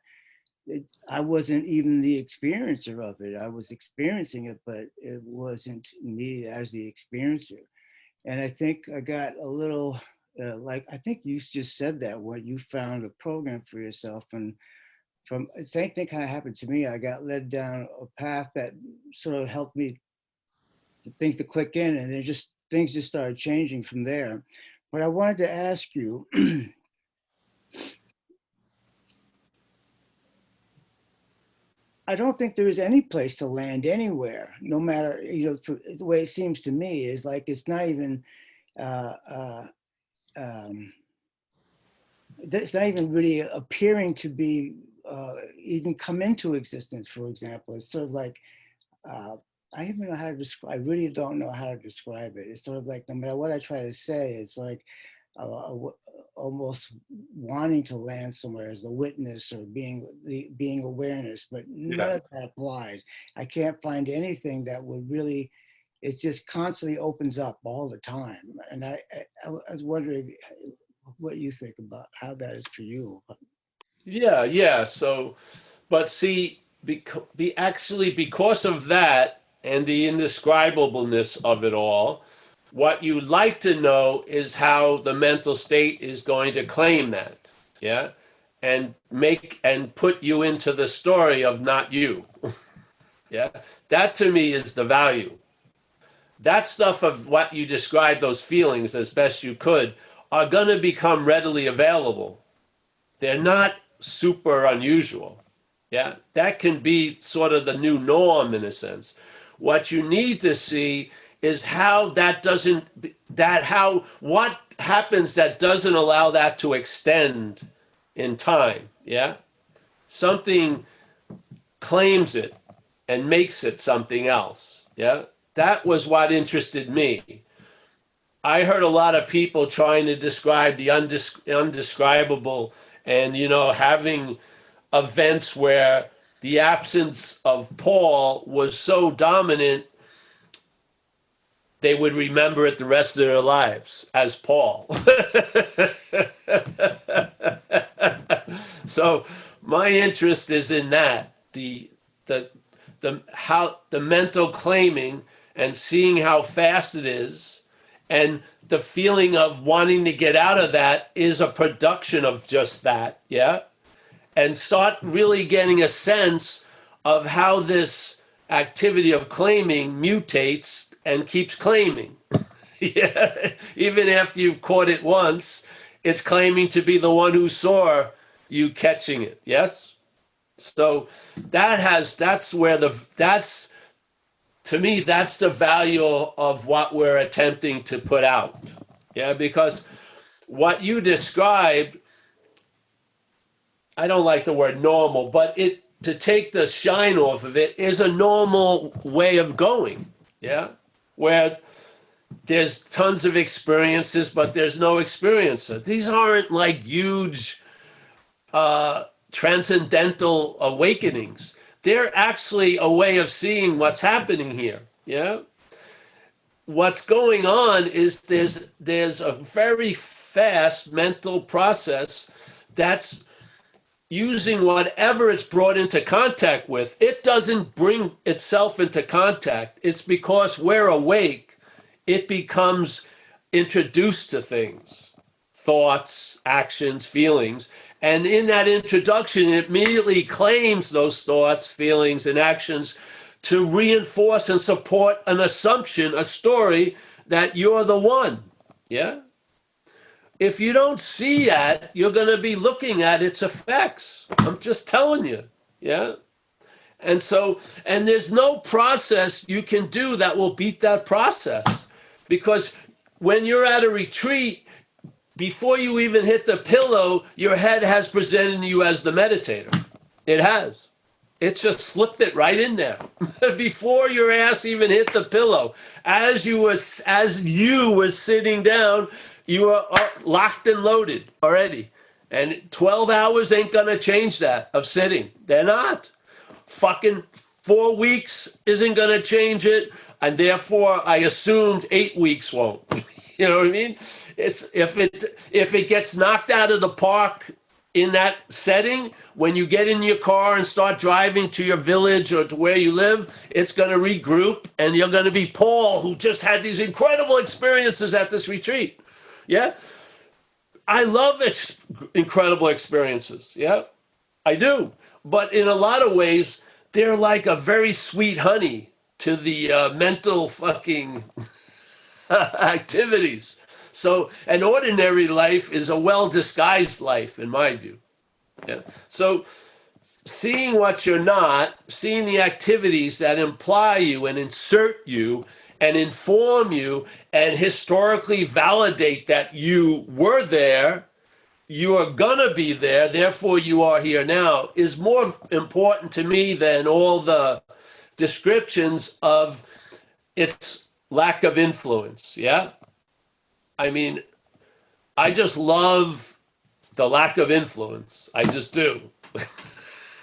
I wasn't even the experiencer of it. I was experiencing it, but it wasn't me as the experiencer. And I think I got a little, like, I think you just said that, what you found a program for yourself. And from the same thing kind of happened to me. I got led down a path that sort of helped me, things to click in, and then things just started changing from there. But I wanted to ask you, I don't think there is any place to land anywhere, no matter, the way it seems to me is like, it's not even, it's not even really appearing to be, even come into existence, for example. It's sort of like, I don't even know how to describe, I really don't know how to describe it. It's sort of like, no matter what I try to say, it's like almost wanting to land somewhere as the witness or being awareness, but none of that applies. I can't find anything that would really, it just constantly opens up all the time. And I was wondering what you think about how that is for you. Yeah. So, but see, because of that and the indescribableness of it all, what you'd like to know is how the mental state is going to claim that, yeah, and put you into the story of not you. Yeah, that to me is the value. That stuff of what you described, those feelings as best you could, are going to become readily available. They're not super unusual. Yeah, that can be sort of the new norm in a sense. What you need to see is how what happens that doesn't allow that to extend in time. Yeah, something claims it and makes it something else. Yeah, that was what interested me. I heard a lot of people trying to describe the undescribable, and having events where the absence of Paul was so dominant they would remember it the rest of their lives as Paul. So my interest is in that, the mental claiming and seeing how fast it is, and the feeling of wanting to get out of that is a production of just that, yeah? And start really getting a sense of how this activity of claiming mutates and keeps claiming. Yeah, even after you've caught it once, it's claiming to be the one who saw you catching it. Yes. So that's to me, that's the value of what we're attempting to put out. Yeah, because what you described, I don't like the word normal, but to take the shine off of it is a normal way of going. Yeah, where there's tons of experiences, but there's no experiencer. These aren't like huge transcendental awakenings. They're actually a way of seeing what's happening here. Yeah. What's going on is there's a very fast mental process that's using whatever it's brought into contact with. It doesn't bring itself into contact. It's because we're awake, it becomes introduced to things, thoughts, actions, feelings. And in that introduction, it immediately claims those thoughts, feelings, and actions to reinforce and support an assumption, a story that you're the one. Yeah? If you don't see that, you're going to be looking at its effects. I'm just telling you. Yeah? And there's no process you can do that will beat that process. Because when you're at a retreat, before you even hit the pillow, your head has presented you as the meditator. It has. It's just slipped it right in there before your ass even hit the pillow. As you were sitting down, you were locked and loaded already. And 12 hours ain't gonna change that of sitting. They're not. Fucking 4 weeks isn't gonna change it, and therefore I assumed 8 weeks won't. You know what I mean? It's if it gets knocked out of the park in that setting, when you get in your car and start driving to your village or to where you live, it's going to regroup, and you're going to be Paul, who just had these incredible experiences at this retreat. Yeah? I love incredible experiences. Yeah? I do. But in a lot of ways, they're like a very sweet honey to the mental fucking activities. So an ordinary life is a well-disguised life, in my view. Yeah. So seeing what you're not, seeing the activities that imply you and insert you and inform you and historically validate that you were there, you are gonna be there, therefore you are here now, is more important to me than all the descriptions of its lack of influence. Yeah? I mean, I just love the lack of influence. I just do.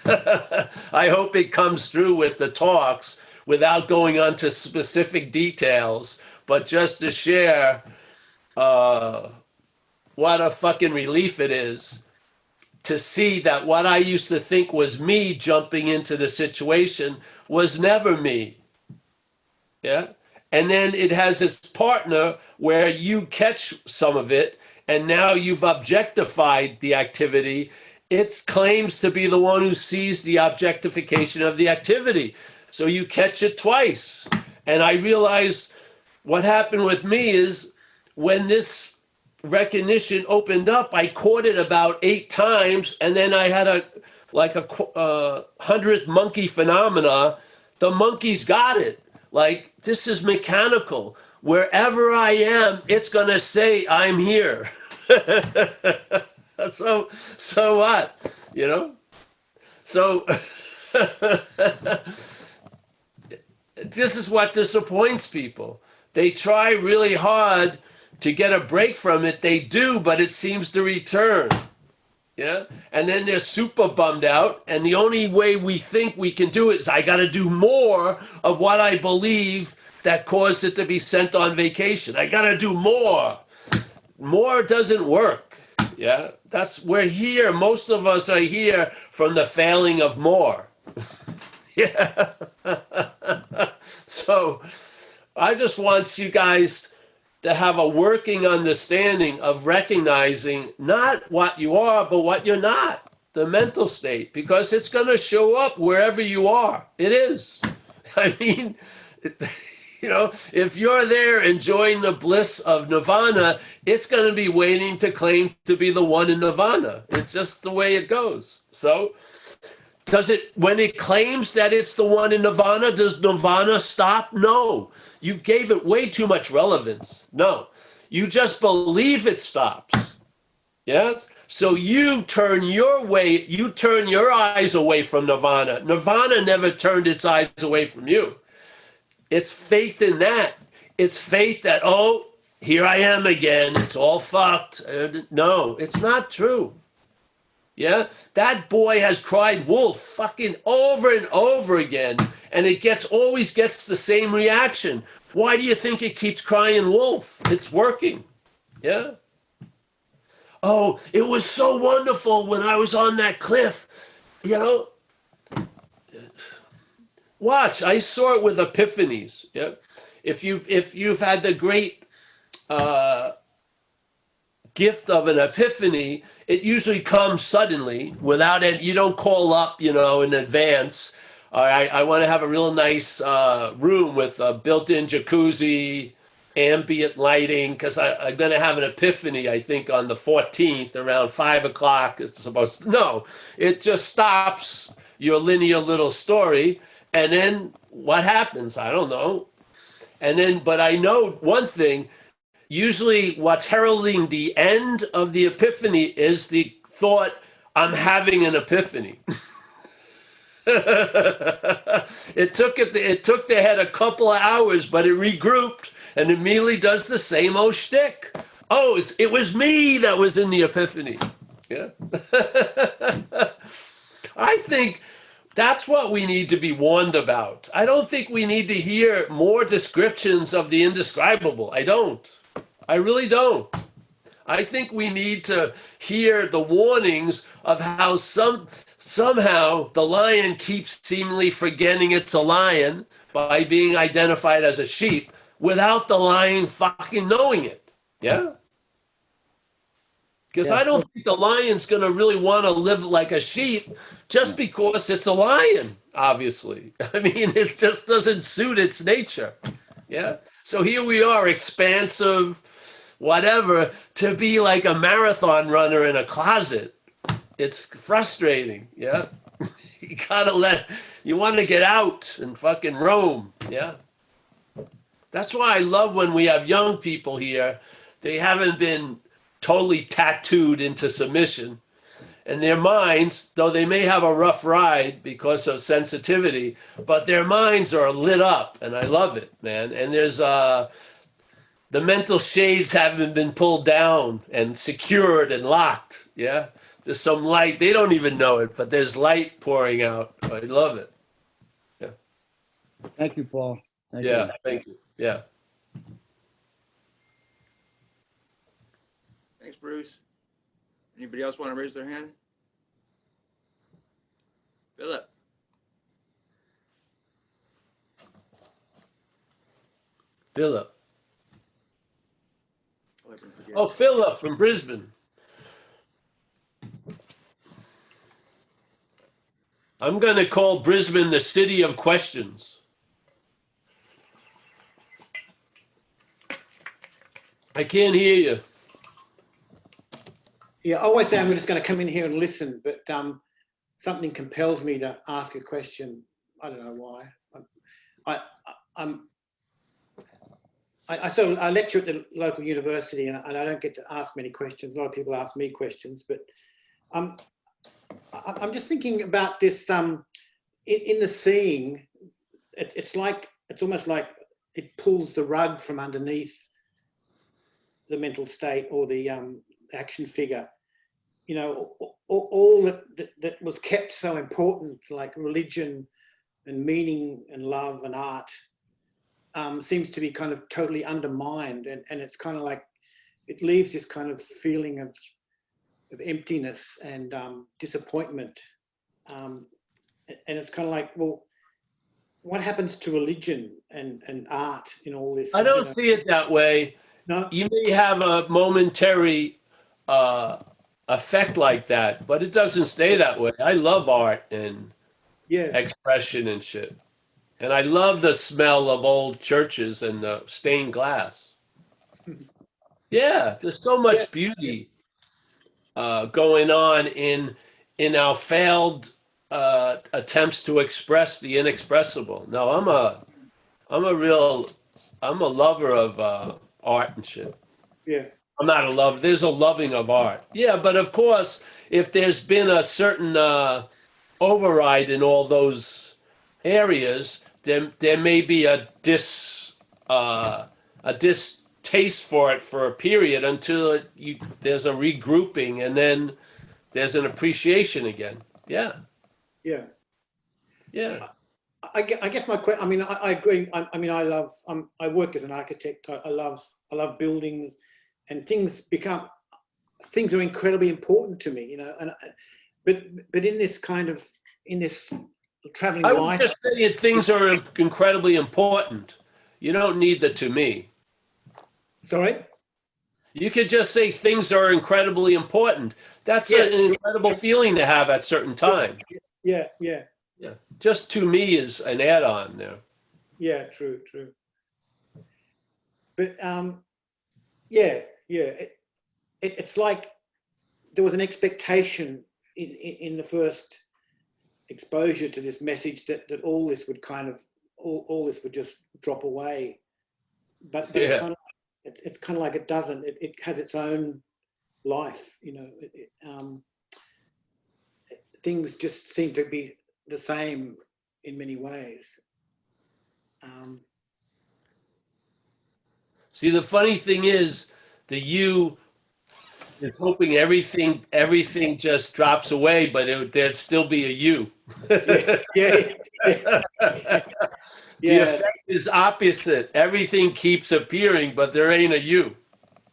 I hope it comes through with the talks without going on to specific details, but just to share what a fucking relief it is to see that what I used to think was me jumping into the situation was never me. Yeah? And then it has its partner where you catch some of it, and now you've objectified the activity. It claims to be the one who sees the objectification of the activity. So you catch it twice. And I realized what happened with me is when this recognition opened up, I caught it about 8 times, and then I had a 100th monkey phenomena. The monkeys got it. Like, this is mechanical. Wherever I am, it's going to say I'm here. So what? You know? So this is what disappoints people. They try really hard to get a break from it. They do, but it seems to return. Yeah. And then they're super bummed out. And the only way we think we can do it is I got to do more of what I believe that caused it to be sent on vacation. I got to do more. More doesn't work. Yeah. We're here. Most of us are here from the failing of more. Yeah. So I just want you guys to have a working understanding of recognizing not what you are, but what you're not, the mental state, because it's going to show up wherever you are. It is. I mean, you know, if you're there enjoying the bliss of nirvana, it's going to be waiting to claim to be the one in nirvana. It's just the way it goes. So when it claims that it's the one in nirvana, does nirvana stop? No. You gave it way too much relevance. No. You just believe it stops. Yes? So you turn your eyes away from nirvana. Nirvana never turned its eyes away from you. It's faith in that. It's faith that, oh, here I am again. It's all fucked. No, it's not true. Yeah, that boy has cried wolf fucking over and over again, and it always gets the same reaction. Why do you think it keeps crying wolf? It's working. Yeah. Oh, it was so wonderful when I was on that cliff. You know, watch. I saw it with epiphanies. Yeah. If you've had the great gift of an epiphany, it usually comes suddenly without it. You don't call up, you know, in advance. I want to have a real nice room with a built-in jacuzzi, ambient lighting, because I'm going to have an epiphany, I think, on the 14th around 5 o'clock. It's supposed to. No, it just stops your linear little story. And then what happens? I don't know. And then, but I know one thing. usually what's heralding the end of the epiphany is the thought, I'm having an epiphany. It took the head a couple of hours, but it regrouped and immediately does the same old shtick. Oh, it was me that was in the epiphany. Yeah. I think that's what we need to be warned about. I don't think we need to hear more descriptions of the indescribable. I don't. I really don't. I think we need to hear the warnings of how somehow the lion keeps seemingly forgetting it's a lion by being identified as a sheep without the lion fucking knowing it. Yeah? Because I don't think the lion's going to really want to live like a sheep just because it's a lion, obviously. I mean, it just doesn't suit its nature. Yeah? So here we are, expansive, whatever, to be like a marathon runner in a closet. It's frustrating. Yeah? You want to get out and fucking roam. Yeah? That's why I love when we have young people here. They haven't been totally tattooed into submission, and their minds, though they may have a rough ride because of sensitivity, but their minds are lit up, and I love it, man. And there's the mental shades haven't been pulled down and secured and locked. Yeah, there's some light. They don't even know it, but there's light pouring out. I love it. Yeah. Thank you, Paul. Thank Yeah. you. Thank you. Yeah. Thanks, Bruce. Anybody else want to raise their hand? Philip. Philip. Oh, Oh, Philip from Brisbane. I'm going to call Brisbane the city of questions. I can't hear you. Yeah, I always say I'm just going to come in here and listen, but something compels me to ask a question. I don't know why. I lecture at the local university, and I don't get to ask many questions. A lot of people ask me questions, but I'm just thinking about this. In the seeing, it's almost like it pulls the rug from underneath the mental state or the action figure. You know, all that was kept so important, like religion and meaning and love and art, seems to be kind of totally undermined, and it's kind of like it leaves this kind of feeling of emptiness and disappointment, and it's kind of like, well, what happens to religion and art in all this? I don't see it that way. No, you may have a momentary effect like that, but it doesn't stay that way. I love art and expression and shit. And I love the smell of old churches and the stained glass. Yeah, there's so much beauty going on in our failed attempts to express the inexpressible. No, I'm a lover of art and shit. Yeah. I'm not a lover. There's a loving of art. Yeah, but of course, if there's been a certain override in all those areas, then there may be a distaste for it for a period until there's a regrouping, and then there's an appreciation again. Yeah. Yeah. Yeah. I guess my question. I mean, I agree. I mean, I love. I work as an architect. I love buildings, and things are incredibly important to me. You know, and but in this traveling life, I would just say things are incredibly important. You don't need the to me. Sorry. You could just say things are incredibly important. That's an incredible feeling to have at certain times. Yeah. Yeah, just to me is an add-on there. Yeah, true. But it's like there was an expectation in the first exposure to this message that all this would kind of all this would just drop away. But it's kind of like it doesn't. It has its own life, things just seem to be the same in many ways. See, the funny thing is, the you is hoping everything just drops away, but there'd still be a you. Yeah. The effect is opposite. Everything keeps appearing, but there ain't a you.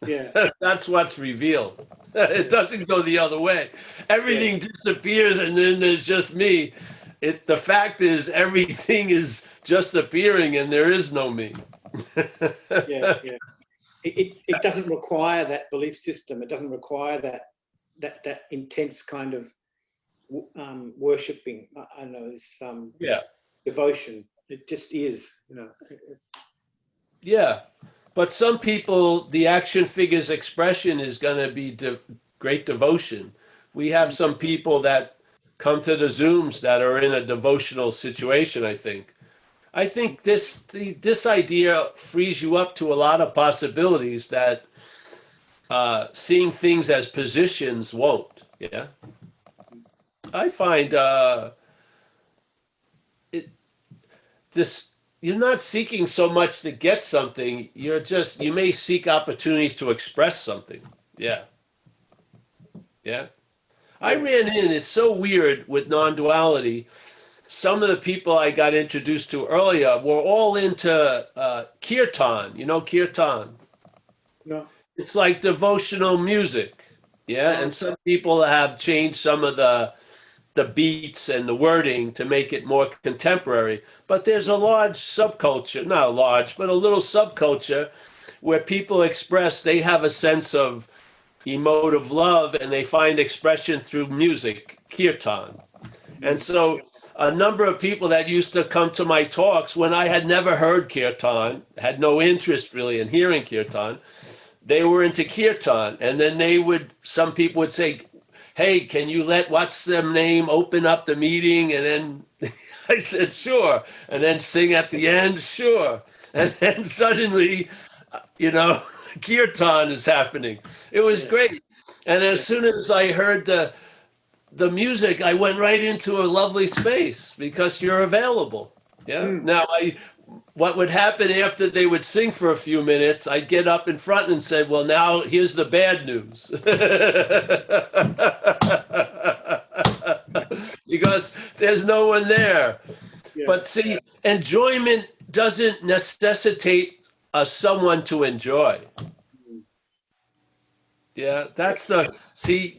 Yeah. That's what's revealed. It doesn't go the other way. Everything disappears, and then there's just me. The fact is, everything is just appearing, and there is no me. Yeah. It doesn't require that belief system. It doesn't require that intense kind of worshipping. I don't know, this devotion. It just is, Yeah, but some people, the action figures expression is going to be great devotion. We have some people that come to the Zooms that are in a devotional situation, I think. I think this idea frees you up to a lot of possibilities that seeing things as positions won't. Yeah, I find you're not seeking so much to get something. You may seek opportunities to express something. Yeah. I ran in. It's so weird with non-duality. Some of the people I got introduced to earlier were all into kirtan. You know kirtan? No. It's like devotional music. Yeah, and some people have changed some of the beats and the wording to make it more contemporary. But there's a large subculture, not a large, but a little subculture where people express, they have a sense of emotive love and they find expression through music, kirtan. And so a number of people that used to come to my talks when I had never heard kirtan, had no interest really in hearing kirtan, they were into kirtan. And then some people would say, hey, can you let what's their name open up the meeting? And then I said, sure. And then sing at the end, sure. And then suddenly, kirtan is happening. It was great. And as soon as I heard the music, I went right into a lovely space because you're available. Yeah. Now, what would happen after they would sing for a few minutes, I'd get up in front and say, well, now here's the bad news. Because there's no one there. Yeah. But see, enjoyment doesn't necessitate someone to enjoy. Yeah,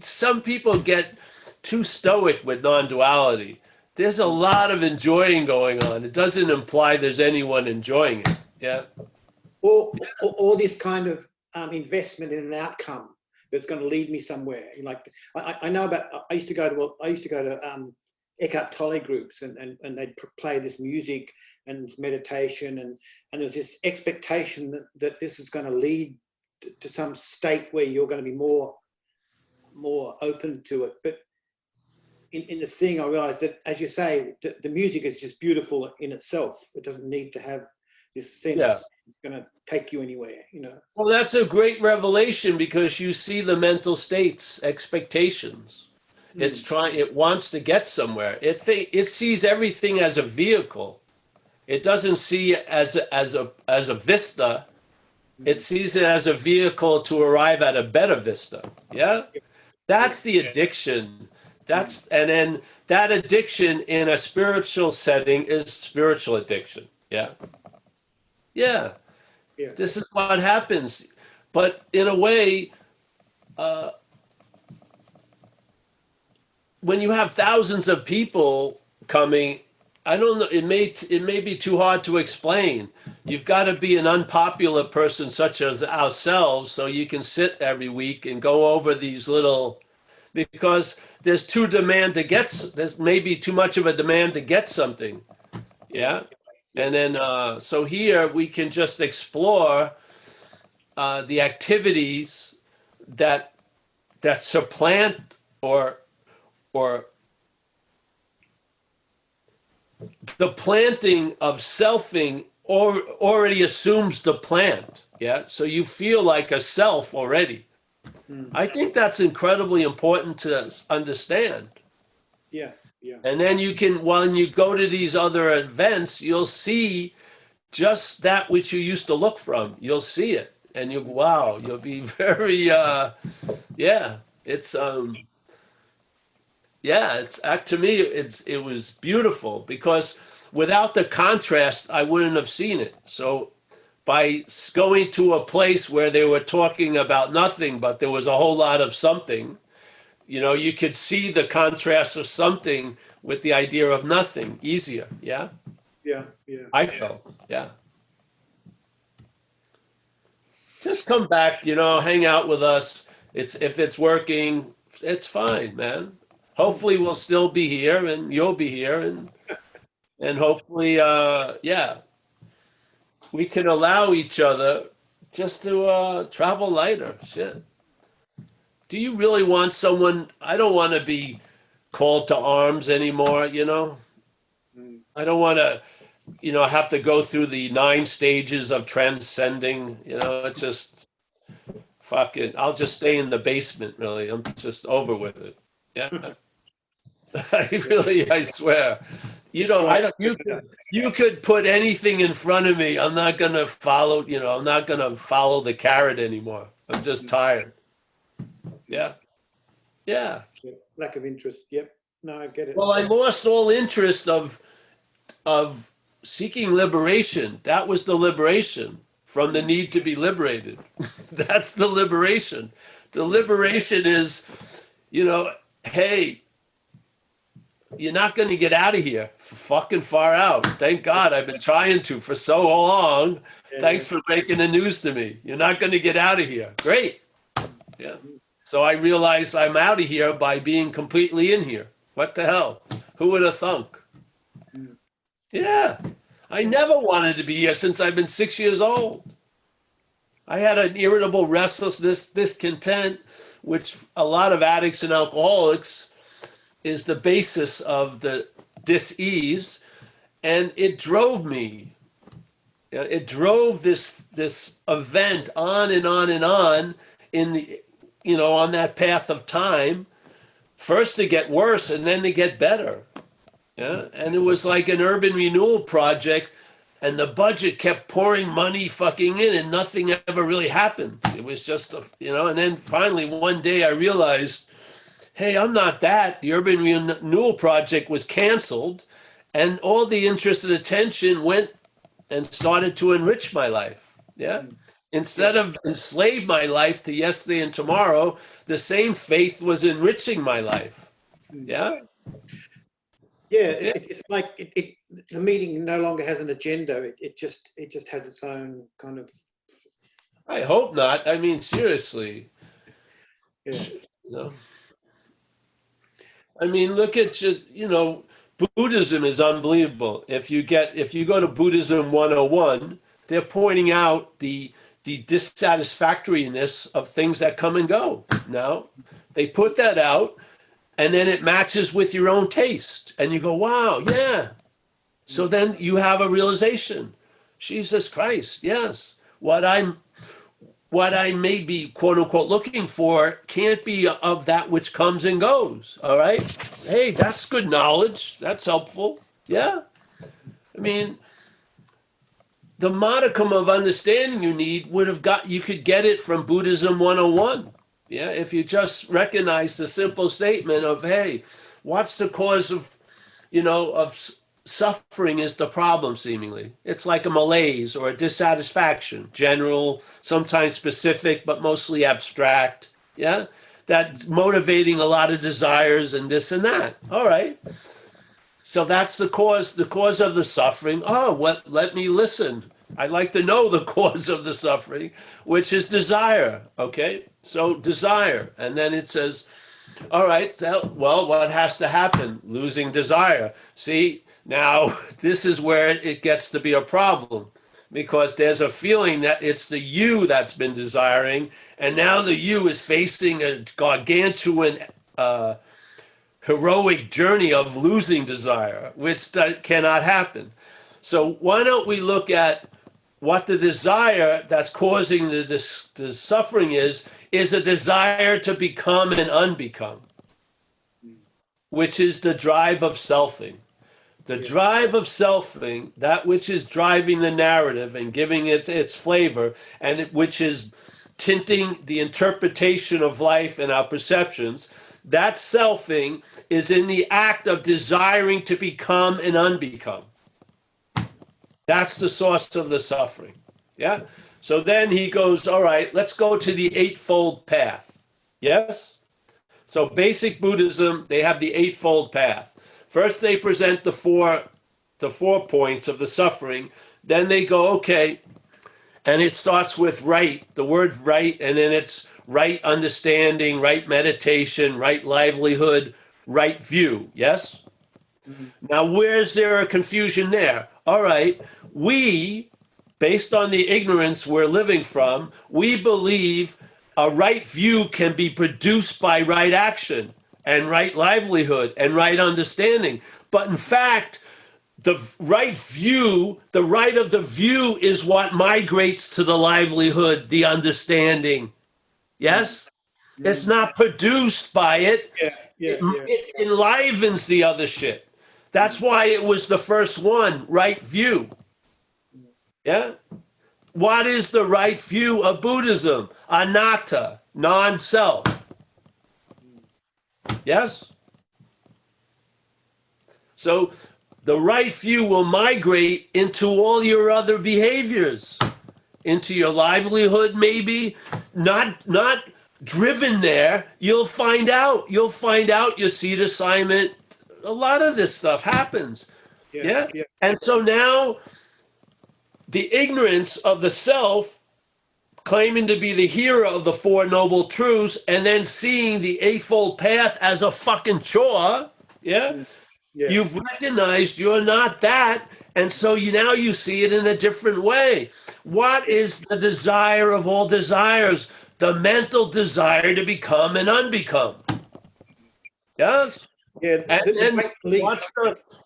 some people get too stoic with non-duality. There's a lot of enjoying going on. It doesn't imply there's anyone enjoying it. Yeah. Or this kind of investment in an outcome that's going to lead me somewhere. Like I know about. I used to go to Eckhart Tolle groups, and they'd play this music and this meditation, and there's this expectation that this is going to lead to some state where you're going to be more open to it. But in the seeing, I realized that, as you say, the music is just beautiful in itself. It doesn't need to have this sense it's going to take you anywhere, Well, that's a great revelation because you see the mental states, expectations. It wants to get somewhere. It sees everything as a vehicle. It doesn't see it as a vista. It sees it as a vehicle to arrive at a better vista. Yeah? That's the addiction. And then that addiction in a spiritual setting is spiritual addiction. Yeah. Yeah. This is what happens. But in a way, when you have thousands of people coming, I don't know, it may be too hard to explain. You've got to be an unpopular person such as ourselves so you can sit every week and go over these little, because there's there's maybe too much of a demand to get something. Yeah. And then, so here we can just explore the activities that supplant or the planting of selfing or already assumes the plant. Yeah. So you feel like a self already. I think that's incredibly important to understand. Yeah, yeah. And then you can, when you go to these other events, you'll see just that which you used to look from. You'll see it, and you, wow, you'll be very, yeah. It's yeah. It's to me, it was beautiful because without the contrast, I wouldn't have seen it. So by going to a place where they were talking about nothing, but there was a whole lot of something, you know, you could see the contrast of something with the idea of nothing easier. Yeah. Yeah, yeah. I felt, yeah. Just come back, you know, hang out with us. If it's working, it's fine, man. Hopefully we'll still be here and you'll be here and hopefully yeah. We can allow each other just to travel lighter. Shit. Do you really want someone? I don't want to be called to arms anymore, you know? I don't want to, you know, have to go through the 9 stages of transcending, you know, it's just, fuck it. I'll just stay in the basement, really. I'm just over with it. Yeah. I swear. You know, you could put anything in front of me. I'm not going to follow, you know, I'm not going to follow the carrot anymore. I'm just tired. Yeah. Yeah. Lack of interest. Yep. No, I get it. Well, I lost all interest of seeking liberation. That was the liberation from the need to be liberated. That's the liberation. The liberation is, you know, hey, you're not going to get out of here fucking far out. Thank God I've been trying to for so long. Yeah. Thanks for breaking the news to me. You're not going to get out of here. Great. Yeah. So I realized I'm out of here by being completely in here. What the hell? Who would have thunk? Yeah. I never wanted to be here since I've been 6 years old. I had an irritable restlessness, discontent, which a lot of addicts and alcoholics is the basis of the dis-ease, and it drove me. It drove this event on and on and on in the, you know, on that path of time, first to get worse and then to get better. Yeah, and it was like an urban renewal project, and the budget kept pouring money fucking in, and nothing ever really happened. It was just, you know, and then finally one day I realized, hey, I'm not that. The urban renewal project was canceled, and all the interest and attention went and started to enrich my life. Yeah. Instead of enslave my life to yesterday and tomorrow, the same faith was enriching my life. Yeah. Yeah, it's like the meeting no longer has an agenda. It just has its own kind of. I hope not. I mean, seriously. Yeah. You know? I mean, look at just, you know, Buddhism is unbelievable. If you go to Buddhism 101, they're pointing out the dissatisfactoriness of things that come and go. Now, they put that out, and then it matches with your own taste. And you go, wow, yeah. So then you have a realization. Jesus Christ, yes. What I may be, quote unquote, looking for can't be of that which comes and goes. All right. Hey, that's good knowledge. That's helpful. Yeah. I mean, the modicum of understanding you need you could get it from Buddhism 101. Yeah. If you just recognize the simple statement of, hey, what's the cause of, you know, of suffering is the problem, seemingly. It's like a malaise or a dissatisfaction, general, sometimes specific, but mostly abstract. Yeah. That's motivating a lot of desires and this and that. All right. So that's the cause of the suffering. Oh, let me listen. I'd like to know the cause of the suffering, which is desire. Okay. So desire. And then it says, all right, so, well, what has to happen? Losing desire. See, now this is where it gets to be a problem, because there's a feeling that it's the you that's been desiring, and now the you is facing a gargantuan heroic journey of losing desire, which that cannot happen. So why don't we look at what the desire that's causing the suffering is a desire to become and unbecome, which is the drive of selfing. The drive of selfing, that which is driving the narrative and giving it its flavor, and which is tinting the interpretation of life and our perceptions, that selfing is in the act of desiring to become and unbecome. That's the source of the suffering. Yeah? So then he goes, all right, let's go to the Eightfold Path. Yes? So basic Buddhism, they have the Eightfold Path. First, they present the four points of the suffering. Then they go, okay, and it starts with right, the word right, and then it's right understanding, right meditation, right livelihood, right view. Yes? Mm-hmm. Now, where's there a confusion there? All right, we, based on the ignorance we're living from, we believe a right view can be produced by right action and right livelihood and right understanding. But in fact, the right view, the right of the view is what migrates to the livelihood, the understanding. Yes? Mm-hmm. It's not produced by it. It enlivens the other shit. That's why it was the first one, right view. Yeah? What is the right view of Buddhism? Anatta, non-self. Yes? So the right view will migrate into all your other behaviors, into your livelihood maybe, not driven there. You'll find out your seed assignment. A lot of this stuff happens. Yeah. And so now the ignorance of the self, claiming to be the hero of the Four Noble Truths, and then seeing the Eightfold Path as a fucking chore, you've recognized you're not that, and so now you see it in a different way. What is the desire of all desires? The mental desire to become and unbecome. Yes? Yeah. And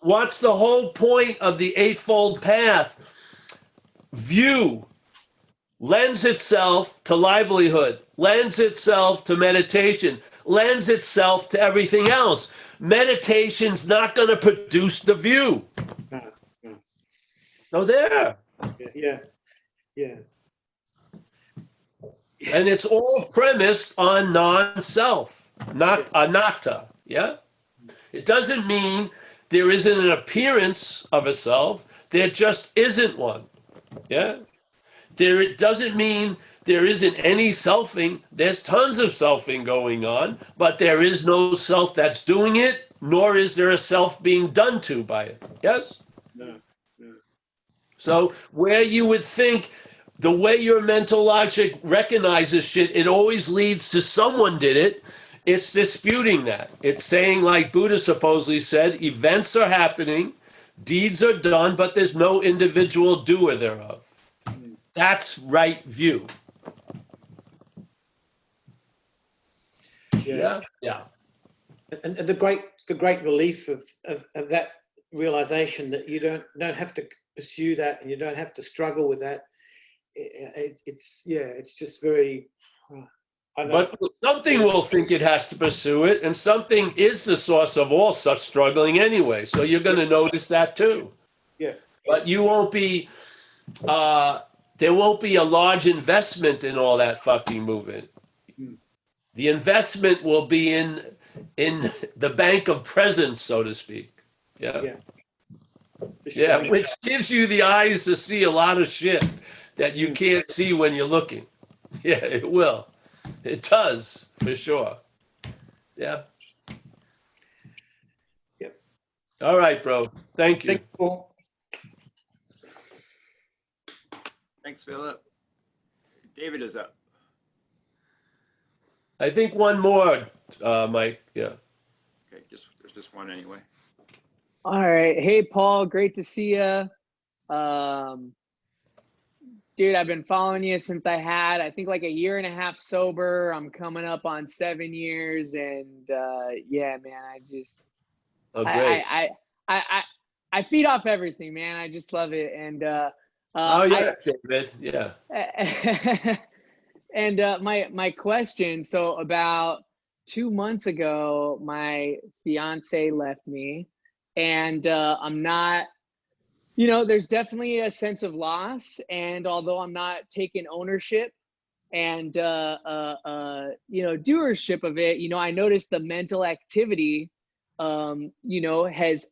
what's the whole point of the Eightfold Path? View lends itself to livelihood, lends itself to meditation, lends itself to everything else. Meditation's not going to produce the view. No, there. Yeah. And it's all premised on non-self, not anatta. Yeah? It doesn't mean there isn't an appearance of a self. There just isn't one. Yeah? It doesn't mean there isn't any selfing. There's tons of selfing going on, but there is no self that's doing it, nor is there a self being done to by it. Yes? No. So where you would think the way your mental logic recognizes shit, it always leads to someone did it. It's disputing that. It's saying, like Buddha supposedly said, events are happening, deeds are done, but there's no individual doer thereof. That's right view. Yeah. And the great relief of that realization that you don't have to pursue that and you don't have to struggle with that. It's just very. But something will think it has to pursue it, and something is the source of all such struggling anyway. So you're going to notice that too. Yeah. But you won't be. There won't be a large investment in all that fucking movement. The investment will be in the bank of presence, so to speak. Yeah. Yeah, which gives you the eyes to see a lot of shit that you can't see when you're looking. Yeah, it will. It does, for sure. Yeah. Yep. All right, bro. Thank you. Thank you, Paul. Thanks, Philip. David is up. I think one more, Mike. Yeah. Okay, there's just one anyway. All right. Hey, Paul. Great to see you. Dude, I've been following you since I think like a year and a half sober. I'm coming up on 7 years, and yeah, man, I feed off everything, man. I just love it, and Oh yes, David. Yeah. And my question. So about 2 months ago, my fiance left me, and I'm not. There's definitely a sense of loss, and although I'm not taking ownership and doership of it, I noticed the mental activity has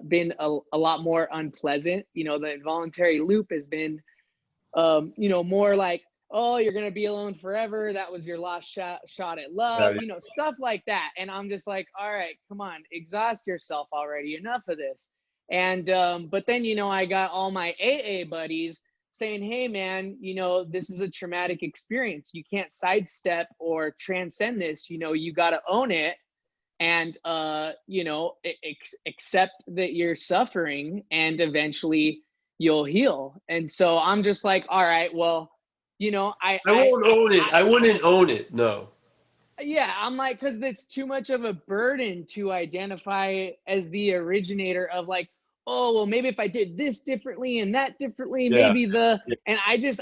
been a lot more unpleasant. The involuntary loop has been more like, oh, you're gonna be alone forever, that was your last shot at love, stuff like that. And I'm just like, all right, come on, exhaust yourself already, enough of this. And but then I got all my AA buddies saying, hey man, this is a traumatic experience, you can't sidestep or transcend this, you got to own it, and accept that you're suffering, and eventually you'll heal. And so I'm just like, all right, well, I won't own it. I wouldn't own it. No. Yeah, I'm like, because it's too much of a burden to identify as the originator of like, oh, well, maybe if I did this differently and that differently, maybe and I just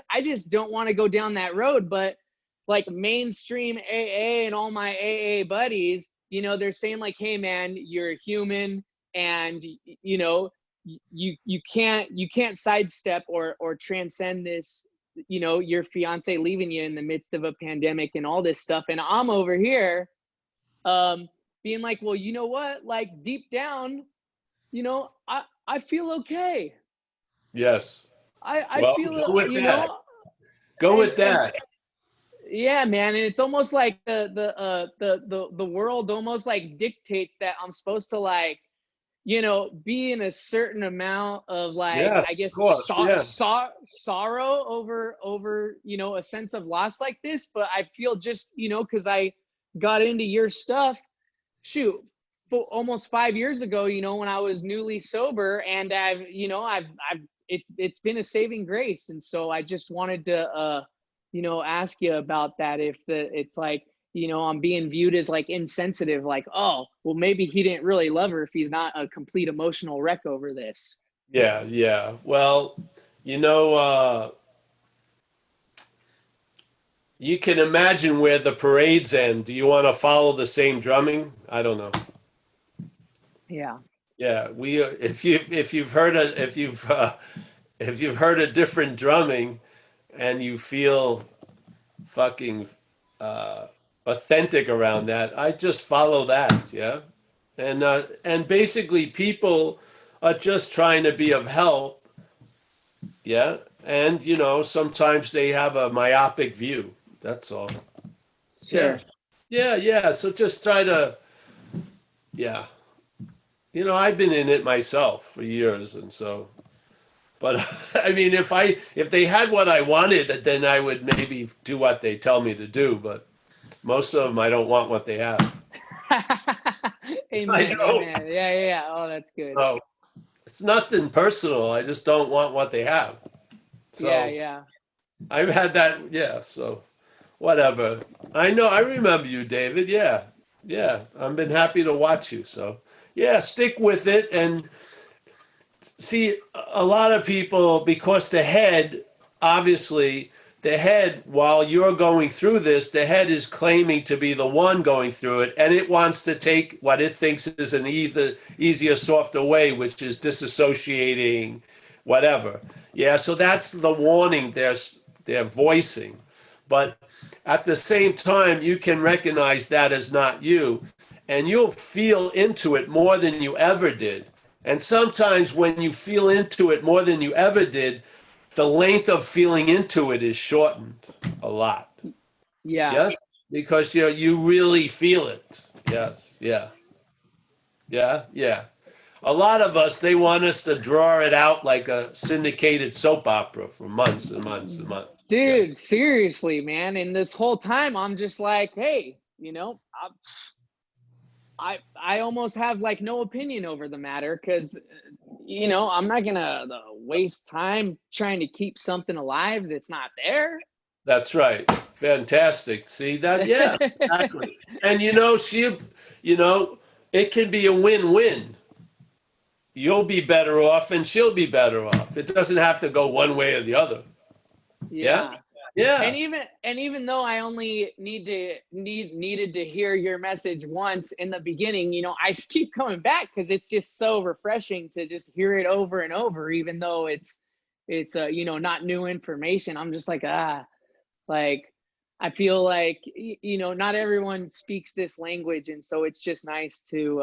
don't want to go down that road. But like mainstream AA and all my AA buddies, they're saying like, hey man, you're a human, and you can't sidestep or transcend this, your fiance leaving you in the midst of a pandemic and all this stuff. And I'm over here being like, well, you know what, like deep down, I feel okay. Yes. I feel, go with that. Go with that. Yeah, man. And it's almost like the world almost like dictates that I'm supposed to like, be in a certain amount of like, I guess, sorrow over, a sense of loss like this. But I feel just, cause I got into your stuff, shoot, almost 5 years ago, when I was newly sober, and it's been a saving grace. And so I just wanted to, ask you about that. If it's like, I'm being viewed as like insensitive, like, oh, well, maybe he didn't really love her if he's not a complete emotional wreck over this. Yeah. Yeah. Well, you can imagine where the parades end. Do you want to follow the same drumming? I don't know. Yeah. Yeah. If you've heard a different drumming and you feel fucking authentic around that, I just follow that. Yeah. And basically people are just trying to be of help. Yeah. And sometimes they have a myopic view. That's all. Sure. Yeah. So just try to, I've been in it myself for years, and so, but I mean, if they had what I wanted, then I would maybe do what they tell me to do. But most of them, I don't want what they have. Amen. Amen. Yeah. Oh, that's good. So it's nothing personal. I just don't want what they have. So yeah. I've had that. Yeah. So whatever. I know. I remember you, David. Yeah. I've been happy to watch you. So yeah, stick with it. And see, a lot of people, because the head, obviously, while you're going through this, the head is claiming to be the one going through it, and it wants to take what it thinks is an easier, softer way, which is disassociating, whatever. Yeah, so that's the warning they're voicing. But at the same time, you can recognize that as not you, and you'll feel into it more than you ever did. And sometimes when you feel into it more than you ever did, the length of feeling into it is shortened a lot. Yeah. Yes? Because you really feel it. Yes. Yeah. A lot of us, they want us to draw it out like a syndicated soap opera for months and months and months. Dude, seriously, man. And this whole time I'm just like, hey, I almost have like no opinion over the matter, because I'm not gonna waste time trying to keep something alive that's not there. That's right. Fantastic. See that? Yeah, exactly. And it can be a win-win. you'll be better off and she'll be better off. It doesn't have to go one way or the other. Yeah. Yeah. And even though I only needed to hear your message once in the beginning, you know, I keep coming back because it's just so refreshing to just hear it over and over, even though it's you know, not new information. I'm just like, like, I feel like, you know, not everyone speaks this language, and so it's just nice to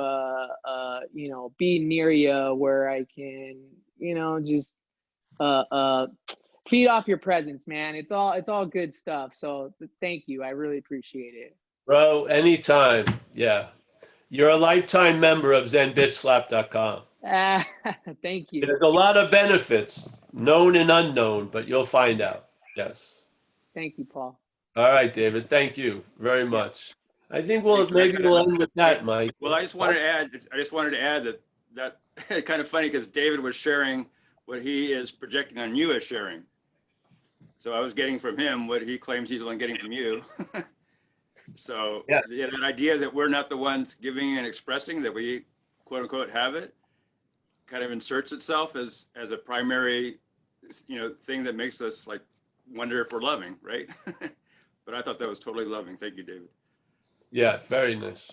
you know, be near you where I can, you know, just feed off your presence, man. It's all good stuff. So thank you. I really appreciate it. Bro, anytime. Yeah. You're a lifetime member of ZenBitchSlap.com. Thank you. There's a lot of benefits, known and unknown, but you'll find out. Yes. Thank you, Paul. All right, David. Thank you very much. I think we'll end with that, Mike. Well, I just wanted to add that kind of funny because David was sharing what he is projecting on you as sharing. So I was getting from him what he claims he's only getting from you. So yeah, that idea that we're not the ones giving and expressing, that we quote unquote have it, kind of inserts itself as a primary, you know, thing that makes us like wonder if we're loving, right? But I thought that was totally loving. Thank you, David. Yeah, very nice.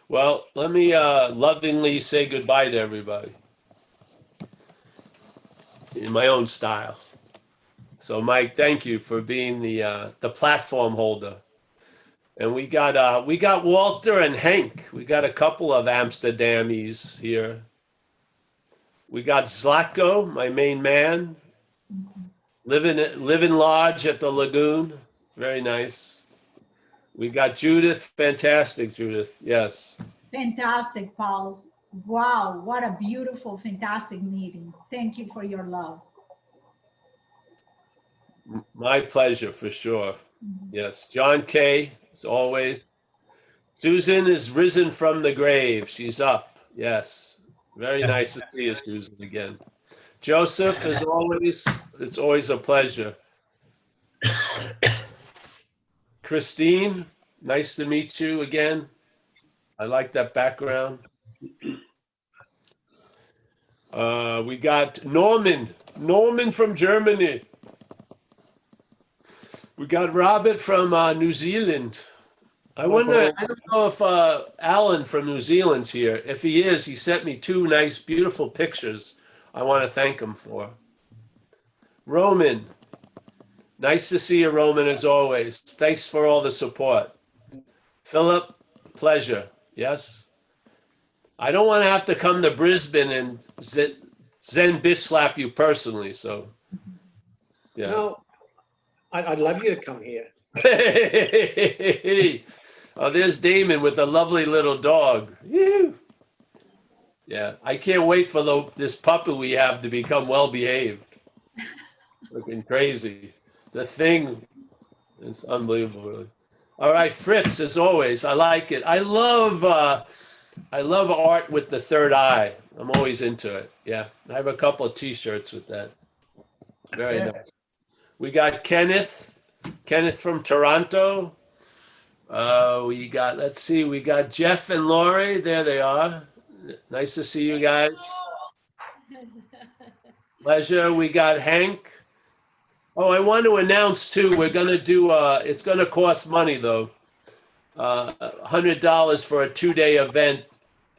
Well, let me lovingly say goodbye to everybody in my own style. So, Mike, thank you for being the platform holder. And we got Walter and Hank. We got a couple of Amsterdamies here. We got Zlatko, my main man, living large at the lagoon. Very nice. We got Judith. Fantastic, Judith. Yes. Fantastic, Paul. Wow, what a beautiful, fantastic meeting. Thank you for your love. My pleasure, for sure. Yes. John K., as always. Susan is risen from the grave. She's up. Yes. Very nice to see you, Susan, again. Joseph, as always, it's always a pleasure. Christine, nice to meet you again. I like that background. We got Norman from Germany. We got Robert from New Zealand. I wonder, I don't know if Alan from New Zealand's here. If he is, he sent me 2 nice, beautiful pictures I want to thank him for. Roman. Nice to see you, Roman, as always. Thanks for all the support. Philip, pleasure. Yes? I don't want to have to come to Brisbane and Zen bitch slap you personally, so. Yeah. No, I'd love you to come here. Oh, there's Damon with a lovely little dog. Woo. Yeah, I can't wait for this puppy we have to become well-behaved. Looking crazy. The thing, it's unbelievable, really. All right, Fritz, as always, I like it. I love art with the third eye. I'm always into it. Yeah, I have a couple of T-shirts with that. Very nice. We got Kenneth from Toronto. We got Jeff and Lori. There they are. Nice to see you guys. Pleasure. We got Hank. Oh, I want to announce too, we're going to do, it's going to cost money though. $100 for a 2-day event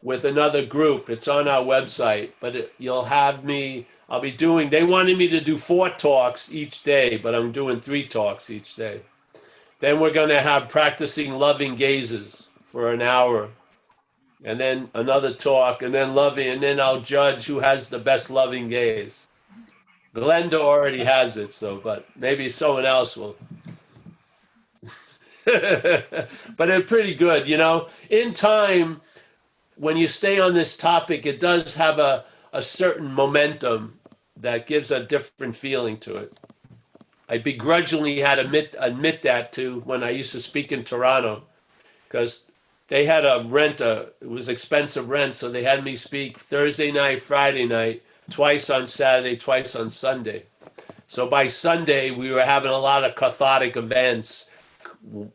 with another group. It's on our website, but you'll have me, they wanted me to do 4 talks each day, but I'm doing 3 talks each day. Then we're going to have practicing loving gazes for an hour, and then another talk, and then loving, and then I'll judge who has the best loving gaze. Glenda already has it, so, but maybe someone else will. But it's pretty good, you know. In time, when you stay on this topic, it does have a certain momentum that gives a different feeling to it. I begrudgingly had to admit that to when I used to speak in Toronto, because they had it was expensive rent, so they had me speak Thursday night, Friday night, twice on Saturday, twice on Sunday. So by Sunday, we were having a lot of cathartic events,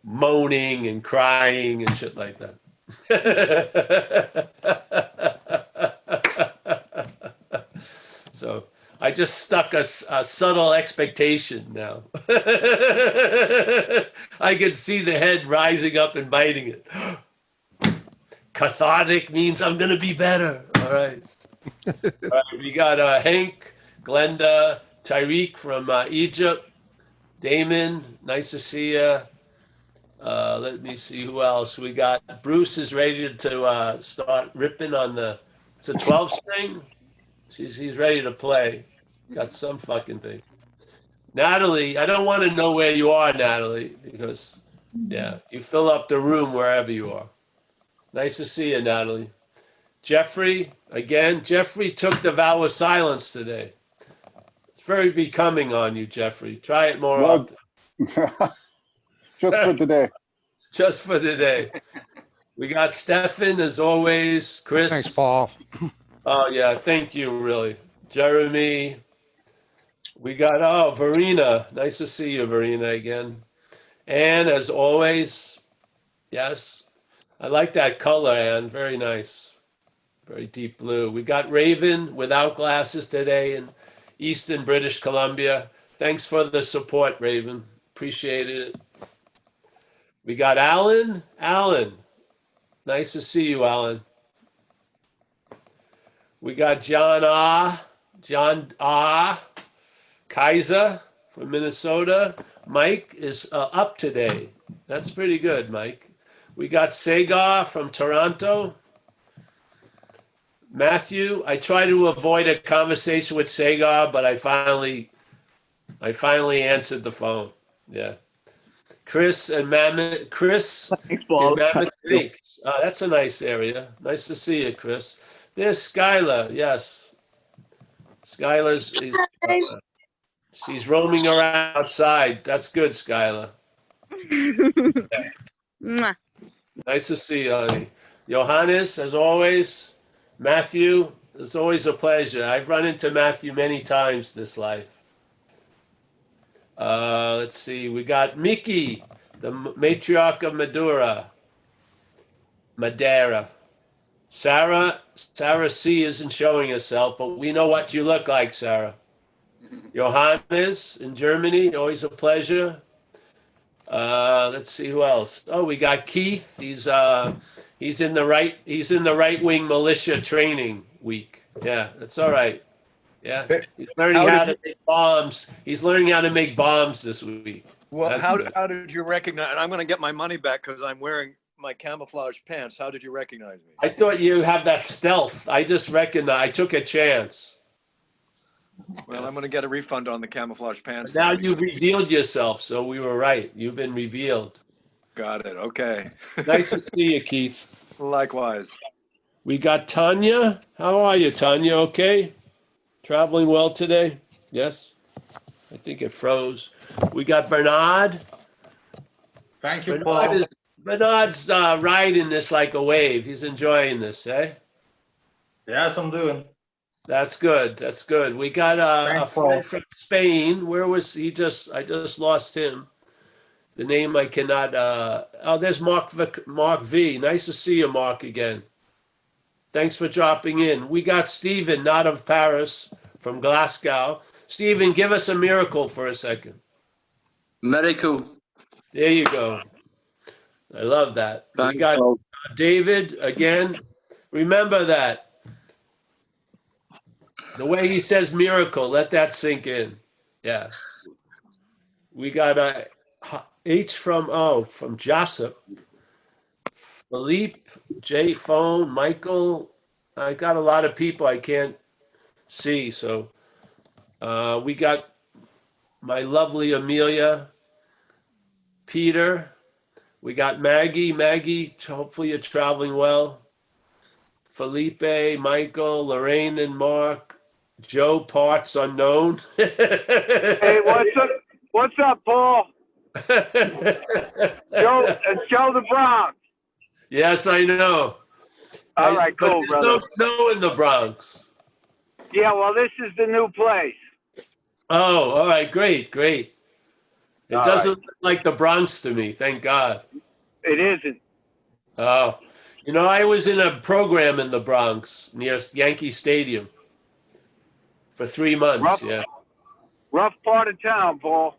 moaning and crying and shit like that. I just stuck a subtle expectation now. I can see the head rising up and biting it. Cathartic means I'm going to be better. All right. All right, we got Hank, Glenda, Tyreek from Egypt, Damon, nice to see you. Let me see who else. We got Bruce is ready to start ripping on it's a 12 string. He's ready to play. Got some fucking thing. Natalie, I don't want to know where you are, Natalie, because, yeah, you fill up the room wherever you are. Nice to see you, Natalie. Jeffrey, again, Jeffrey took the vow of silence today. It's very becoming on you, Jeffrey. Try it more often. Just for today. Just for today. We got Stefan, as always. Chris. Thanks, Paul. Oh, yeah, thank you, really. Jeremy. We got, Verena. Nice to see you, Verena, again. Anne, as always. Yes. I like that color, Anne. Very nice. Very deep blue. We got Raven without glasses today in Eastern British Columbia. Thanks for the support, Raven. Appreciate it. We got Alan. Alan. Nice to see you, Alan. We got John Kaiser from Minnesota. Mike is up today. That's pretty good, Mike. We got Sagar from Toronto. Matthew, I try to avoid a conversation with Sagar, but I finally answered the phone. Yeah. Chris and Mammoth. Chris Thanks, Paul. in Mammoth Creek. That's a nice area. Nice to see you, Chris. There's Skylar. Yes. Skylar's she's roaming around outside. That's good, Skylar. Yeah. Nice to see you, honey. Johannes, as always. Matthew, it's always a pleasure. I've run into Matthew many times this life. Let's see. We got Mickey, the matriarch of Madeira. Sarah C. isn't showing herself, but we know what you look like, Sarah. Johannes in Germany, always a pleasure. Let's see who else. Oh, we got Keith. He's in the right wing militia training week. Yeah, that's all right. Yeah, he's learning how to make bombs. He's learning how to make bombs this week. Well, how did you recognize? And I'm going to get my money back because I'm wearing my camouflage pants. How did you recognize me? I thought you have that stealth. I just recognized. I took a chance. Well, I'm going to get a refund on the camouflage pants. Now you've revealed yourself, so we were right. You've been revealed. Got it. Okay. Nice to see you, Keith. Likewise. We got Tanya. How are you, Tanya? Okay? Traveling well today? Yes? I think it froze. We got Bernard. Thank you, Paul. Bernard's riding this like a wave. He's enjoying this, eh? Yes, I'm doing. That's good. That's good. We got a friend from Spain. Where was he? I just lost him. The name I cannot. There's Mark V. Nice to see you, Mark, again. Thanks for dropping in. We got Stephen, not of Paris, from Glasgow. Stephen, give us a miracle for a second. Miracle. There you go. I love that. Thanks, we got Paul. David again. Remember that. The way he says miracle, let that sink in. Yeah. We got H from Joseph. Philippe, J Phone, Michael. I got a lot of people I can't see. So we got my lovely Amelia, Peter. We got Maggie. Maggie, hopefully you're traveling well. Felipe, Michael, Lorraine and Mark. Joe, parts unknown. Hey, what's up, Paul? It's Joe the Bronx. Yes, I know. All right, cool, brother. There's no snow in the Bronx. Yeah, well, this is the new place. Oh, all right, great. It All doesn't right. look like the Bronx to me, thank God. It isn't. Oh, I was in a program in the Bronx near Yankee Stadium For 3 months, Rough, yeah. rough part of town, Paul.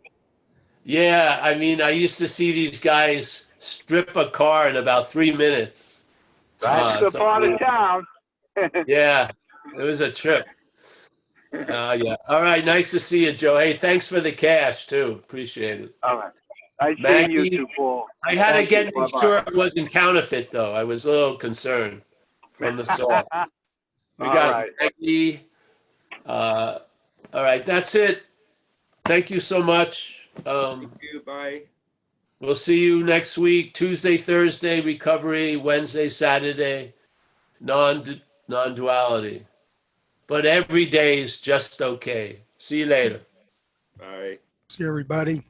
Yeah, I mean, I used to see these guys strip a car in about 3 minutes. That's the part of town. Yeah, it was a trip. Yeah. All right, nice to see you, Joe. Hey, thanks for the cash, too. Appreciate it. All right. I see Maggie, you too, Paul. I had Thank to get you. make Bye-bye. sure it wasn't counterfeit, though. I was a little concerned from the source. We All got right. Maggie. All right, that's it. Thank you so much. Thank you. Bye. We'll see you next week, Tuesday, Thursday, recovery, Wednesday, Saturday, non-duality. But every day is just okay. See you later. Bye. See everybody.